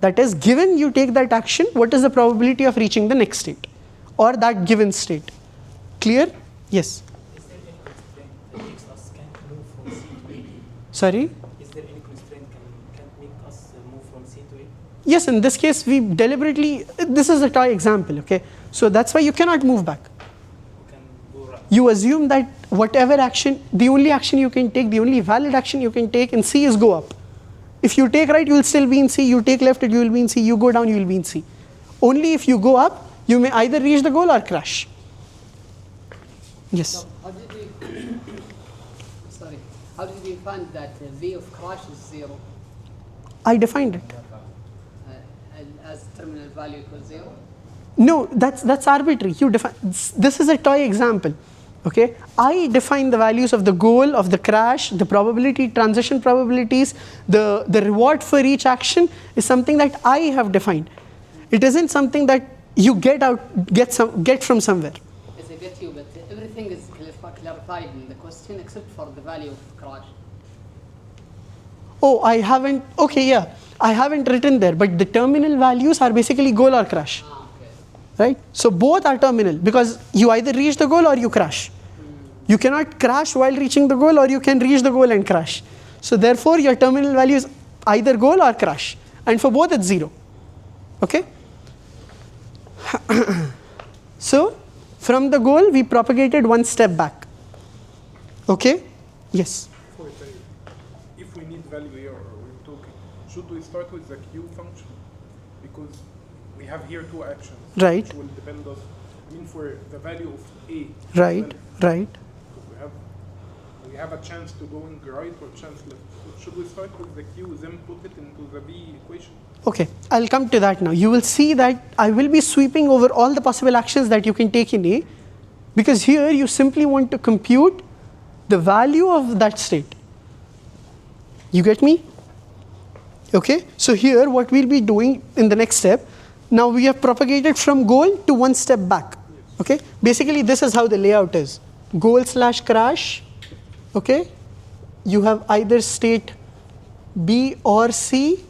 [SPEAKER 1] That is, given you take that action, what is the probability of reaching the next state or that given state? Clear? Yes.
[SPEAKER 5] Is there any constraint that makes us can't move from C to A?
[SPEAKER 1] Sorry?
[SPEAKER 5] Is there any constraint can't make us move from C to A?
[SPEAKER 1] Yes, in this case, we deliberately, this is a toy example, okay? So that's why you cannot move back.
[SPEAKER 5] We can go right.
[SPEAKER 1] You assume that whatever action, the only action you can take, the only valid action you can take in C is go up. If you take right, you will still be in C. You take left, you will be in C. You go down, you will be in C. Only if you go up, you may either reach the goal or crash. Yes.
[SPEAKER 4] So how did we, sorry, how did we find that V of crash is 0
[SPEAKER 1] I defined it.
[SPEAKER 4] and as terminal value equals 0?
[SPEAKER 1] No, that's arbitrary. You define, this is a toy example. Okay, I define the values of the goal, of the crash, the probability, transition probabilities, the reward for each action is something that I have defined. It isn't something that you get from somewhere.
[SPEAKER 4] Yes, I get you, but everything is clarified in the question except for the value of crash.
[SPEAKER 1] Oh, I haven't, okay, yeah, I haven't written there, but the terminal values are basically goal or crash,
[SPEAKER 4] Okay.
[SPEAKER 1] right? So both are terminal because you either reach the goal or you crash. You cannot crash while reaching the goal, or you can reach the goal and crash. So therefore, your terminal value is either goal or crash, and for both it's 0. Okay? So from the goal, we propagated one step back. Okay? Yes?
[SPEAKER 3] Before I tell you, if we need value here, or we're talking, should we start with the Q function? Because we have here two actions.
[SPEAKER 1] Right.
[SPEAKER 3] Which will depend on, I mean, for the value of A.
[SPEAKER 1] Right, right.
[SPEAKER 3] We have a chance to go in right or chance left. So should we start with the Q, then put it into the V equation?
[SPEAKER 1] Okay, I'll come to that now. You will see that I will be sweeping over all the possible actions that you can take in A, because here you simply want to compute the value of that state. You get me? Okay, so here what we'll be doing in the next step, now we have propagated from goal to one step back. Okay, basically this is how the layout is. Goal / crash, okay, you have either state B or C,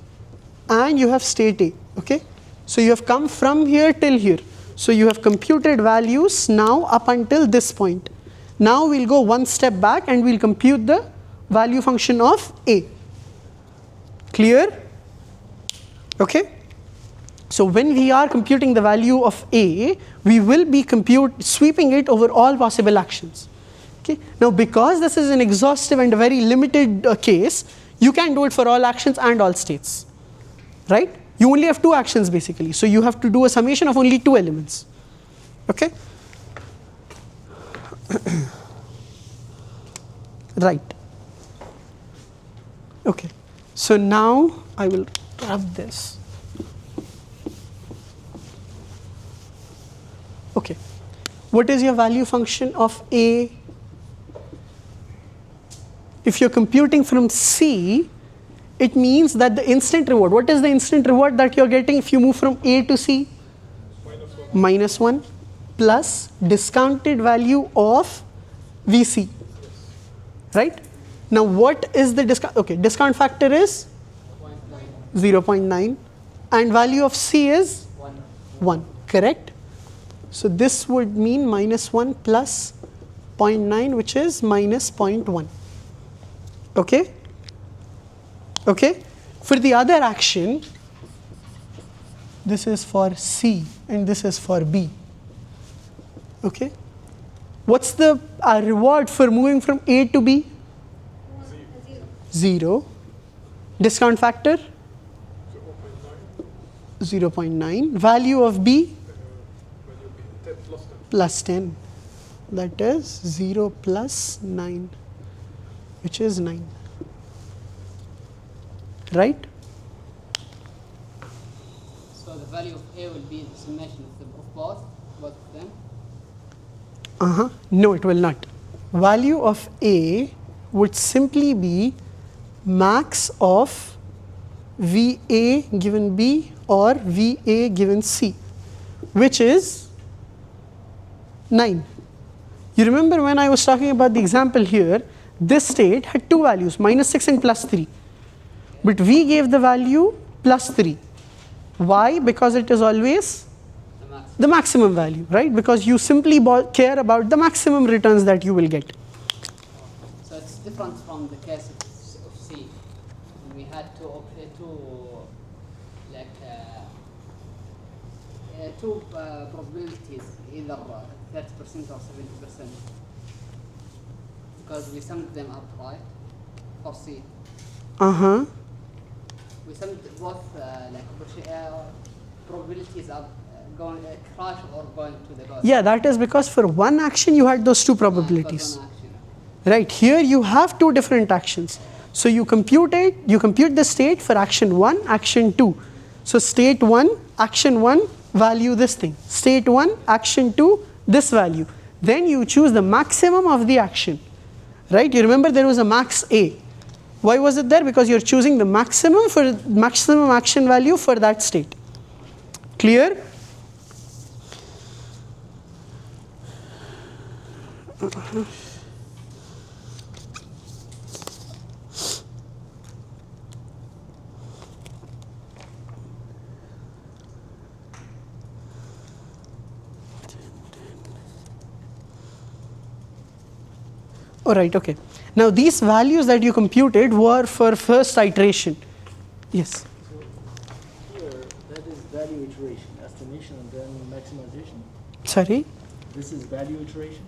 [SPEAKER 1] and you have state A, okay. So you have come from here till here. So you have computed values now up until this point. Now we'll go one step back and we'll compute the value function of A. Clear? Okay. So when we are computing the value of A, we will be sweeping it over all possible actions. Okay. Now because this is an exhaustive and a very limited case, you can do it for all actions and all states. Right? You only have two actions basically. So you have to do a summation of only two elements. Okay? Right. Okay. So now I will rub this. Okay. What is your value function of A? If you're computing from C, it means that the instant reward, what is the instant reward that you're getting if you move from A to C? -1 plus discounted value of VC. Right? Now what is the discount? Okay, discount factor is 0.9 and value of C is 1, correct? So this would mean -1 plus 0.9, which is -0.1. Okay? Okay? For the other action, this is for C and this is for B. Okay? What's the reward for moving from A to B? 0. Discount factor? 0.9. Value of B? Plus 10. That is 0 plus 9, which is 9. Right?
[SPEAKER 4] So the value of A will be the summation of both of them.
[SPEAKER 1] No, it will not. Value of A would simply be max of VA given B or VA given C, which is 9. You remember when I was talking about the example here, this state had two values, minus 6 and plus 3. But we gave the value plus 3. Why? Because it is always the maximum value, right? Because you simply care about the maximum returns that you will get.
[SPEAKER 4] So it's different from the case of C. We had two probabilities, either 30% or 70%, because we summed them up, right? For C. We summed both probabilities of going crash or going to the ghost.
[SPEAKER 1] Yeah, that is because for one action you had those two probabilities. Right, here you have two different actions. So you compute the state for action 1, action 2. So state 1, action 1, value this thing. State 1, action 2, this value. Then you choose the maximum of the action. Right, you remember there was a max A. Why was it there? Because you're choosing the maximum action value for that state. Clear? All right, okay. Now these values that you computed were for first iteration. Yes?
[SPEAKER 7] So here, that is value iteration, estimation, and then maximization.
[SPEAKER 1] Sorry?
[SPEAKER 7] This is value iteration.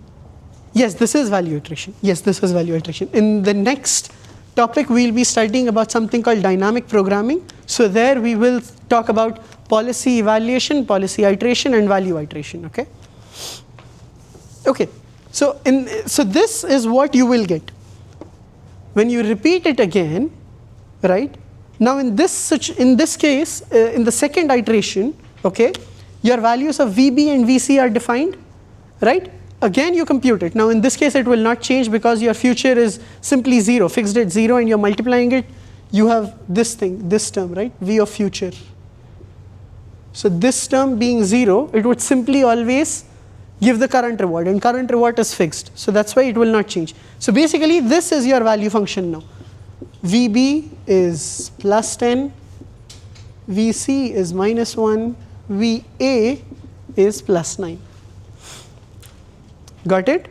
[SPEAKER 1] Yes, this is value iteration. Yes, this is value iteration. In the next topic, we'll be studying about something called dynamic programming. So there we will talk about policy evaluation, policy iteration, and value iteration. Okay? Okay. So this is what you will get. When you repeat it again, right? Now in this case, in the second iteration, okay, your values of VB and VC are defined, right? Again you compute it. Now in this case it will not change because your future is simply 0, fixed at 0, and you're multiplying it, you have this thing, this term, right? V of future. So this term being 0, it would simply always give the current reward, and current reward is fixed. So that's why it will not change. So basically this is your value function now. VB is plus 10, VC is minus 1, VA is plus 9. Got it?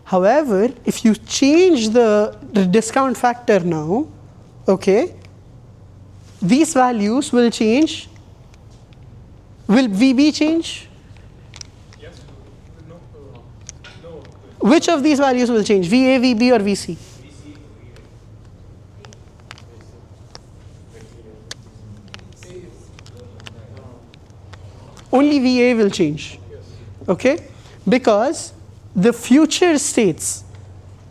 [SPEAKER 1] However, if you change the discount factor now, okay, these values will change. Will VB change?
[SPEAKER 3] Yes. No.
[SPEAKER 1] Which of these values will change? VA, VB, or VC? Only VA will change. Okay? Because the future states,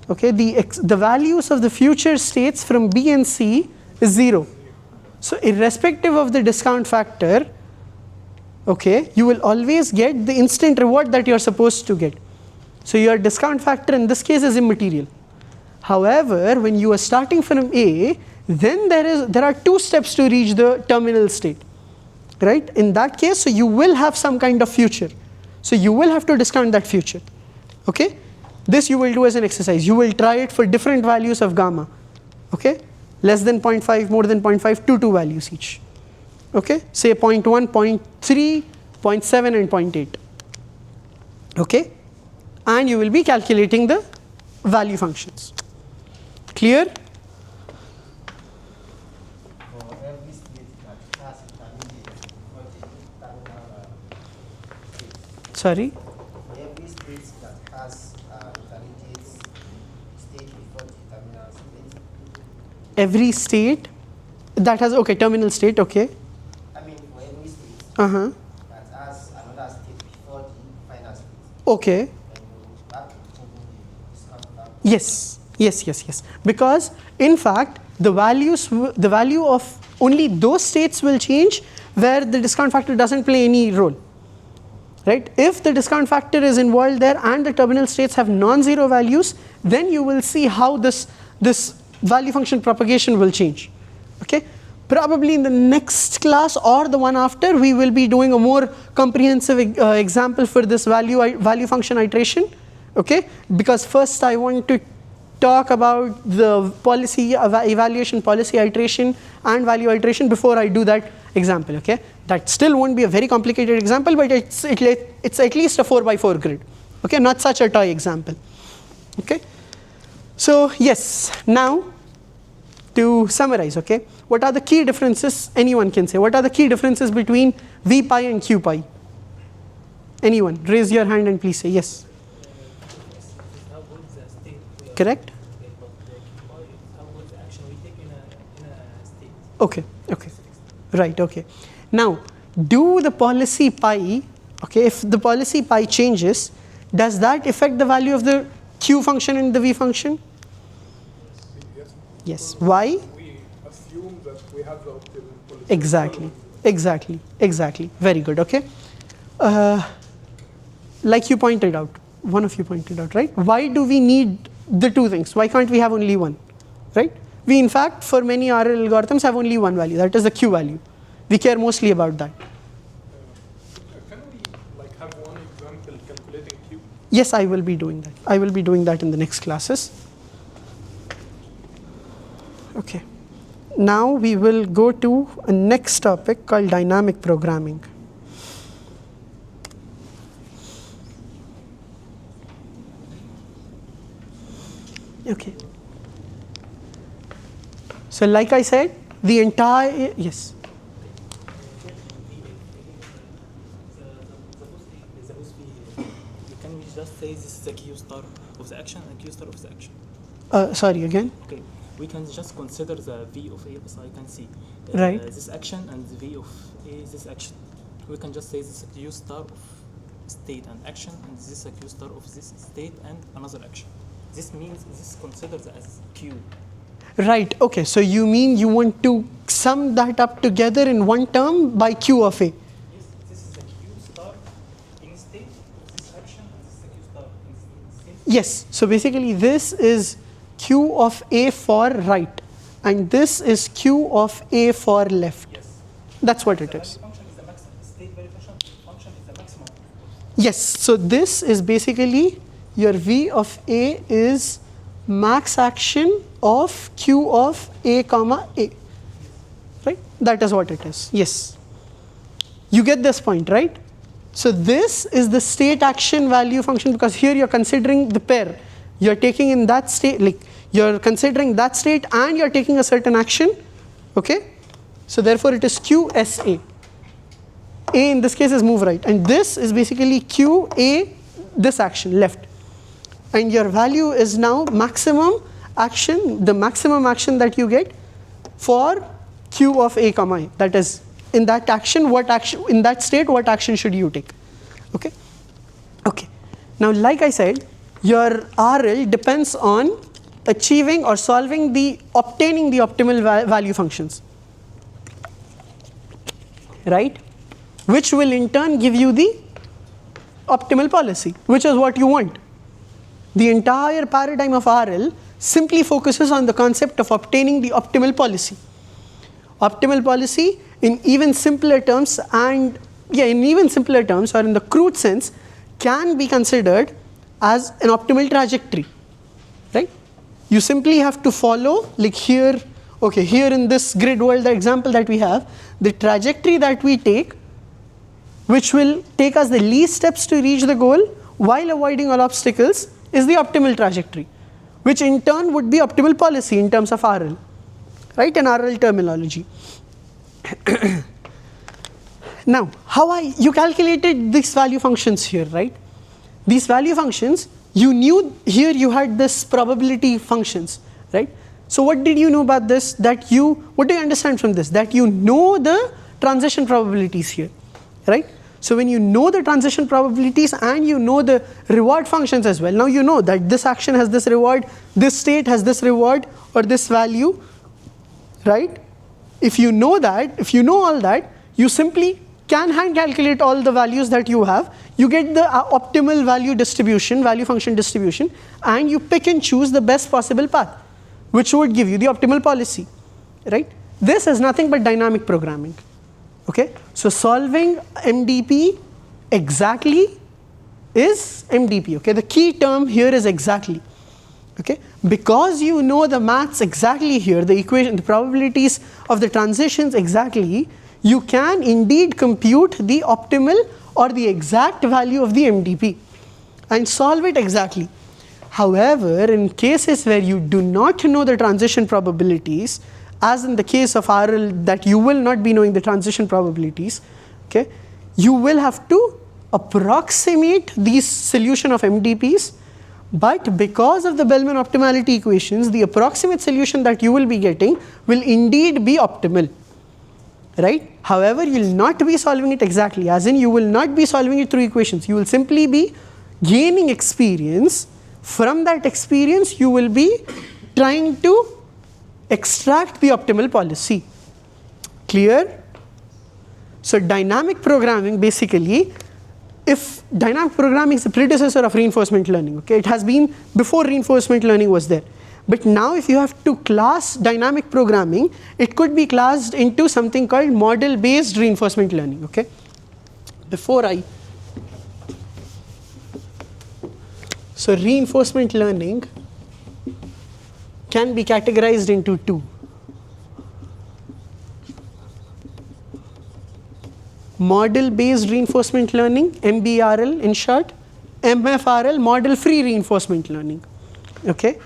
[SPEAKER 1] okay, the values of the future states from B and C is 0. So irrespective of the discount factor, okay, you will always get the instant reward that you are supposed to get. So your discount factor in this case is immaterial. However, when you are starting from A, then there are two steps to reach the terminal state, right? In that case, so you will have some kind of future. So you will have to discount that future. Okay? This you will do as an exercise. You will try it for different values of gamma. Okay? Less than 0.5, more than 0.5, two values each. Okay? Say 0.1, 0.3, 0.7, and 0.8. Okay? And you will be calculating the value functions. Clear? Sorry.
[SPEAKER 9] For every state that has intermediate state before the terminal state.
[SPEAKER 1] Every state that has, okay, terminal state, okay.
[SPEAKER 9] I mean, for every state
[SPEAKER 1] Uh-huh.
[SPEAKER 9] that has another state before the final state.
[SPEAKER 1] Okay.
[SPEAKER 9] Then you have to change the discount factor.
[SPEAKER 1] Yes. Because in fact, the value of only those states will change where the discount factor doesn't play any role. Right? If the discount factor is involved there and the terminal states have non-zero values, then you will see how this value function propagation will change. Okay? Probably in the next class or the one after, we will be doing a more comprehensive example for this value function iteration. Okay? Because first I want to talk about the policy evaluation, policy iteration and value iteration before I do that example. Okay? That still won't be a very complicated example, but it's at least a 4x4 grid. Okay? Not such a toy example. Okay? So yes, now to summarize, okay, what are the key differences? Anyone can say. What are the key differences between V pi and Q pi? Anyone? Raise your hand and please say yes.
[SPEAKER 5] How good the state we are
[SPEAKER 1] Correct?
[SPEAKER 5] okay, but the QI is how good the action we take in a state.
[SPEAKER 1] Okay. Right, okay. Now, do the policy pi, okay, if the policy pi changes, does that affect the value of the Q function and the V function? Yes. Why?
[SPEAKER 3] We assume that we have the optimal policy.
[SPEAKER 1] Exactly. Very good, okay. Like you pointed out, one of you pointed out, right? Why do we need the two things? Why can't we have only one, right? We in fact, for many RL algorithms have only one value, that is the Q value. We care mostly about that.
[SPEAKER 3] Can we have one example calculating Q?
[SPEAKER 1] Yes, I will be doing that. I will be doing that in the next classes. Okay. Now we will go to a next topic called dynamic programming. Okay. So like I said, the entire, yes.
[SPEAKER 5] Can we just say this is the Q star of the action and Q star of the action?
[SPEAKER 1] Sorry, again?
[SPEAKER 5] Okay, we can just consider the V of A, so I can see
[SPEAKER 1] Right.
[SPEAKER 5] this action and the V of A, this action. We can just say this is a Q star of state and action, and this is a Q star of this state and another action. This means this is considered as Q.
[SPEAKER 1] Right, okay, so you mean you want to sum that up together in one term by Q of A?
[SPEAKER 5] Yes, this is a Q star in state of this action, and this is a Q star in state.
[SPEAKER 1] Yes, so basically this is Q of A for right, and this is Q of A for left.
[SPEAKER 5] Yes.
[SPEAKER 1] That's what it
[SPEAKER 5] The
[SPEAKER 1] is.
[SPEAKER 5] value function is the maximum. State value function is the maximum.
[SPEAKER 1] Yes, so this is basically your V of A is max action of Q of A comma A. Right? That is what it is. Yes. You get this point, right? So this is the state action value function, because here you're considering the pair. You're taking in that state, like you're considering that state and you're taking a certain action. Okay? So therefore it is QSA. A in this case is move right, and this is basically QA, this action left. And your value is now maximum action, the maximum action that you get for Q of A comma A. That is, in that action, what action, in that state, what action should you take? Okay? Okay. Now, like I said, your RL depends on achieving or obtaining the optimal value functions. Right? Which will in turn give you the optimal policy, which is what you want. The entire paradigm of RL simply focuses on the concept of obtaining the optimal policy. Optimal policy in even simpler terms, or in the crude sense, can be considered as an optimal trajectory, right? You simply have to follow, like here, okay, here in this grid world, the example that we have, the trajectory that we take, which will take us the least steps to reach the goal while avoiding all obstacles, is the optimal trajectory, which in turn would be optimal policy in terms of RL, right, in RL terminology. Now, you calculated these value functions here, right? These value functions, you knew here you had this probability functions, right? So what did you know about this? What do you understand from this? That you know the transition probabilities here, right? So when you know the transition probabilities and you know the reward functions as well, now you know that this action has this reward, this state has this reward or this value, right? If you know all that, you simply can hand calculate all the values that you have. You get the optimal value function distribution, and you pick and choose the best possible path, which would give you the optimal policy, right? This is nothing but dynamic programming, okay? So solving MDP exactly is MDP, okay? The key term here is exactly, okay? Because you know the maths exactly here, the equation, the probabilities of the transitions exactly, you can indeed compute the optimal or the exact value of the MDP and solve it exactly. However, in cases where you do not know the transition probabilities, as in the case of RL that you will not be knowing the transition probabilities, okay, you will have to approximate these solution of MDPs, but because of the Bellman optimality equations, the approximate solution that you will be getting will indeed be optimal, right? However, you will not be solving it exactly, as in you will not be solving it through equations. You will simply be gaining experience. From that experience, you will be trying to extract the optimal policy. Clear? So dynamic programming, basically, if dynamic programming is the predecessor of reinforcement learning, okay, it has been before reinforcement learning was there. But now if you have to class dynamic programming, it could be classed into something called model-based reinforcement learning, okay? So reinforcement learning can be categorized into two. Model-based reinforcement learning, MBRL in short, MFRL, model-free reinforcement learning, okay?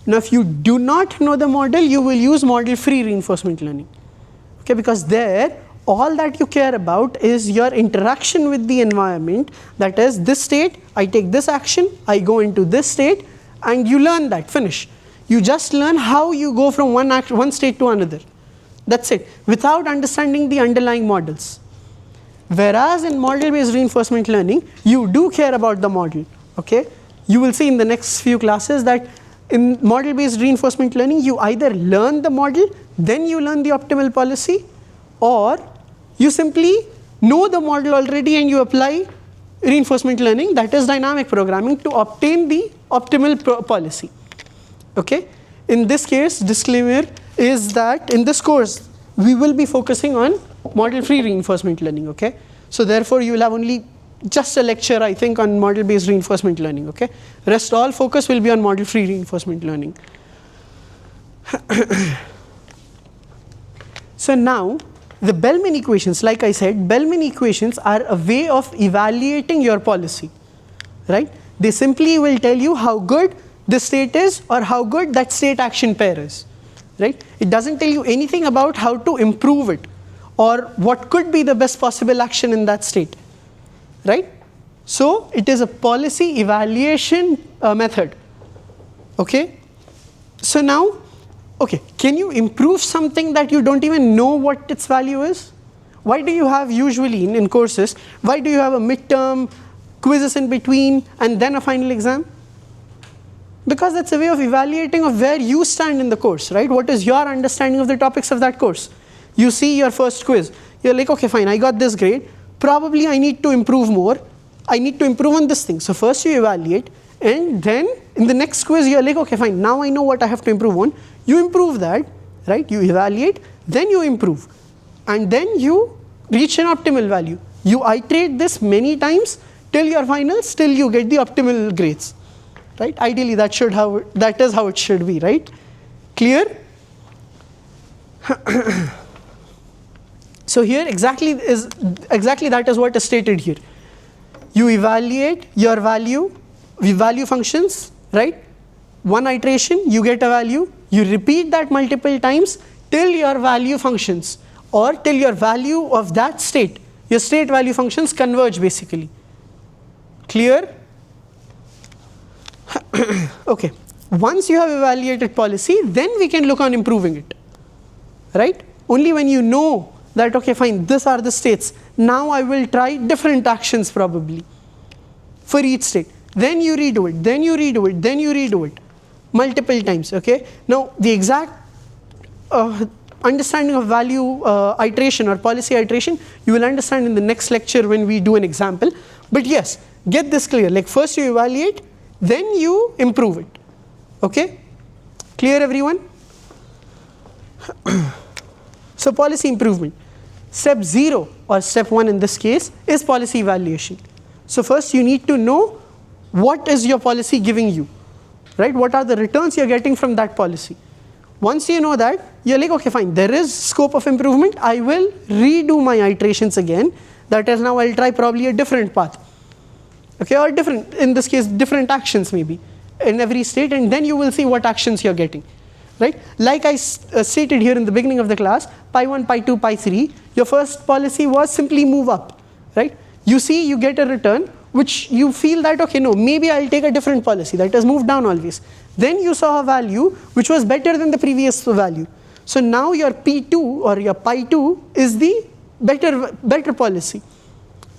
[SPEAKER 1] Now if you do not know the model, you will use model-free reinforcement learning, okay? Because there, all that you care about is your interaction with the environment, that is this state, I take this action, I go into this state, and you learn that, finish. You just learn how you go from one state to another. That's it, without understanding the underlying models. Whereas in model-based reinforcement learning, you do care about the model, okay? You will see in the next few classes that in model-based reinforcement learning, you either learn the model, then you learn the optimal policy, or you simply know the model already and you apply reinforcement learning, that is dynamic programming, to obtain the optimal policy, okay? In this case, disclaimer is that in this course, we will be focusing on model-free reinforcement learning, okay? So therefore, you will have only just a lecture, I think, on model-based reinforcement learning, okay? Rest all focus will be on model-free reinforcement learning. So now, the Bellman equations, like I said, Bellman equations are a way of evaluating your policy, right? They simply will tell you how good this state is or how good that state action pair is, right? It doesn't tell you anything about how to improve it or what could be the best possible action in that state, right? So it is a policy evaluation method, okay? So now, okay, can you improve something that you don't even know what its value is? Why do you have usually in courses, why do you have a midterm, quizzes in between, and then a final exam? Because that's a way of evaluating of where you stand in the course, right? What is your understanding of the topics of that course? You see your first quiz, you're like, okay, fine, I got this grade, probably I need to improve more, I need to improve on this thing. So first you evaluate, and then in the next quiz you're like, okay, fine, now I know what I have to improve on. You improve that, right? You evaluate, then you improve, and then you reach an optimal value. You iterate this many times till your finals, till you get the optimal grades, right? Ideally, that is how it should be, right? Clear? So here exactly that is what is stated here. You evaluate your value functions, right? One iteration, you get a value. You repeat that multiple times till your value functions or till your value of that state, your state value functions converge basically. Clear? Okay. Once you have evaluated policy, then we can look on improving it. Right? Only when you know that, okay, fine, these are the states. Now I will try different actions probably for each state. Then you redo it, then you redo it, then you redo it multiple times. Okay. Now the exact understanding of value iteration or policy iteration you will understand in the next lecture when we do an example. But yes, get this clear. Like first you evaluate, then you improve it. Okay. Clear everyone? So policy improvement. Step 0 or step 1 in this case is policy evaluation. So first you need to know what is your policy giving you, right? What are the returns you're getting from that policy? Once you know that, you're like, okay, fine, there is scope of improvement. I will redo my iterations again. That is, now I'll try probably a different path. Okay, or different, in this case, different actions maybe in every state, and then you will see what actions you're getting. Right? Like I stated here in the beginning of the class, pi 1, pi 2, pi 3, your first policy was simply move up. Right? You see, you get a return which you feel that, okay, no, maybe I'll take a different policy that has moved down always. Then you saw a value which was better than the previous value. So now your P2 or your pi 2 is the better policy.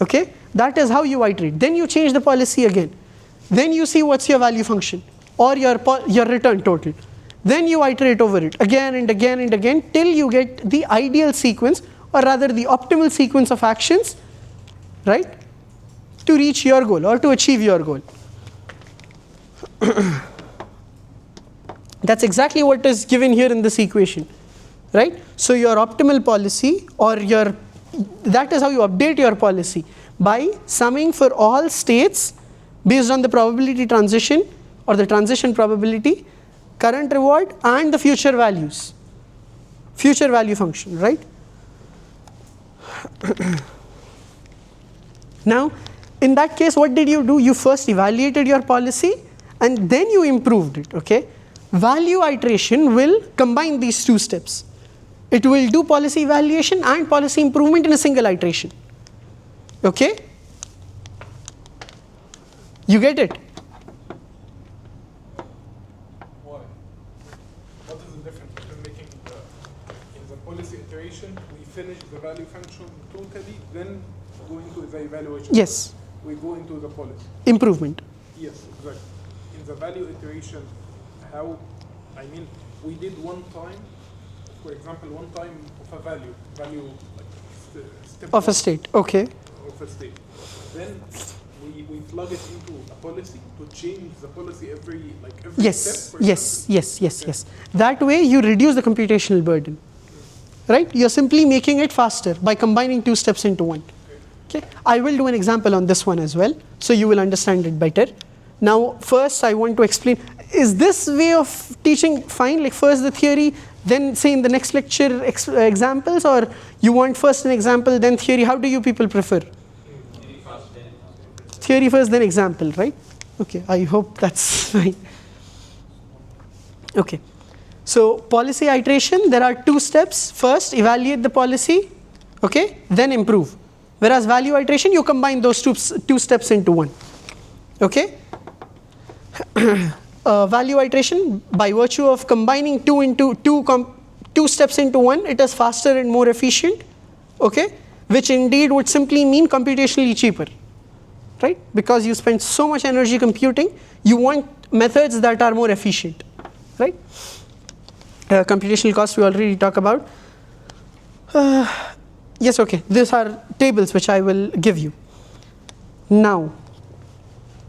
[SPEAKER 1] Okay? That is how you iterate. Then you change the policy again. Then you see what's your value function or your return total. Then you iterate over it again and again and again till you get the ideal sequence, or rather the optimal sequence of actions, right, to reach your goal or to achieve your goal. That's exactly what is given here in this equation, right? So your optimal policy or that is how you update your policy, by summing for all states based on the probability transition or the transition probability, current reward and the future values, future value function, right? Now in that case, what did you do? You first evaluated your policy and then you improved it. Okay, value iteration will combine these two steps. It will do policy evaluation and policy improvement in a single iteration. Okay, you get it?
[SPEAKER 3] Policy iteration, we finish the value function totally, then go into the evaluation.
[SPEAKER 1] Yes.
[SPEAKER 3] We go into the policy.
[SPEAKER 1] Improvement.
[SPEAKER 3] Yes, exactly. In the value iteration, we did one time, for example, one time of a value like step
[SPEAKER 1] of a state, okay.
[SPEAKER 3] Of a state. Then we plug it into a policy to change the policy every step.
[SPEAKER 1] Yes. That way you reduce the computational burden. Right? You're simply making it faster by combining two steps into one. Okay? I will do an example on this one as well, so you will understand it better. Now, first I want to explain, is this way of teaching fine? Like first the theory, then say in the next lecture examples, or you want first an example, then theory? How do you people prefer? Theory first, then example, right? Okay, I hope that's fine. Okay. So policy iteration, there are two steps. First, evaluate the policy, okay, then improve. Whereas value iteration, you combine those two steps into one. Okay. Value iteration, by virtue of combining two steps into one, it is faster and more efficient. Okay, which indeed would simply mean computationally cheaper, right? Because you spend so much energy computing, you want methods that are more efficient, right? Computational cost we already talked about. Yes, okay, these are tables which I will give you. Now,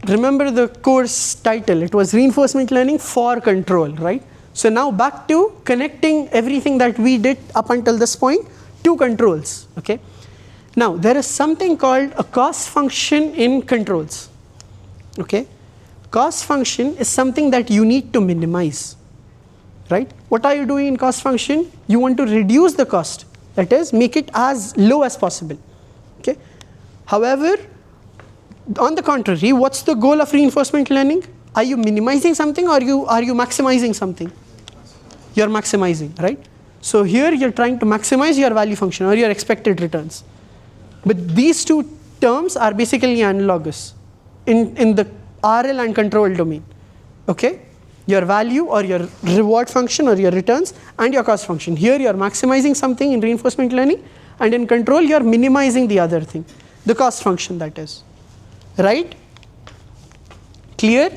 [SPEAKER 1] remember the course title, it was reinforcement learning for control, right? So now back to connecting everything that we did up until this point to controls, okay? Now, there is something called a cost function in controls, okay? Cost function is something that you need to minimize. Right? What are you doing in cost function? You want to reduce the cost, that is, make it as low as possible. Okay. However, on the contrary, what's the goal of reinforcement learning? Are you minimizing something or are you maximizing something? You're maximizing, right? So here you're trying to maximize your value function or your expected returns. But these two terms are basically analogous in the RL and control domain. Okay? Your value or your reward function or your returns and your cost function. Here you are maximizing something in reinforcement learning, and in control you are minimizing the other thing, the cost function, that is. Right? Clear?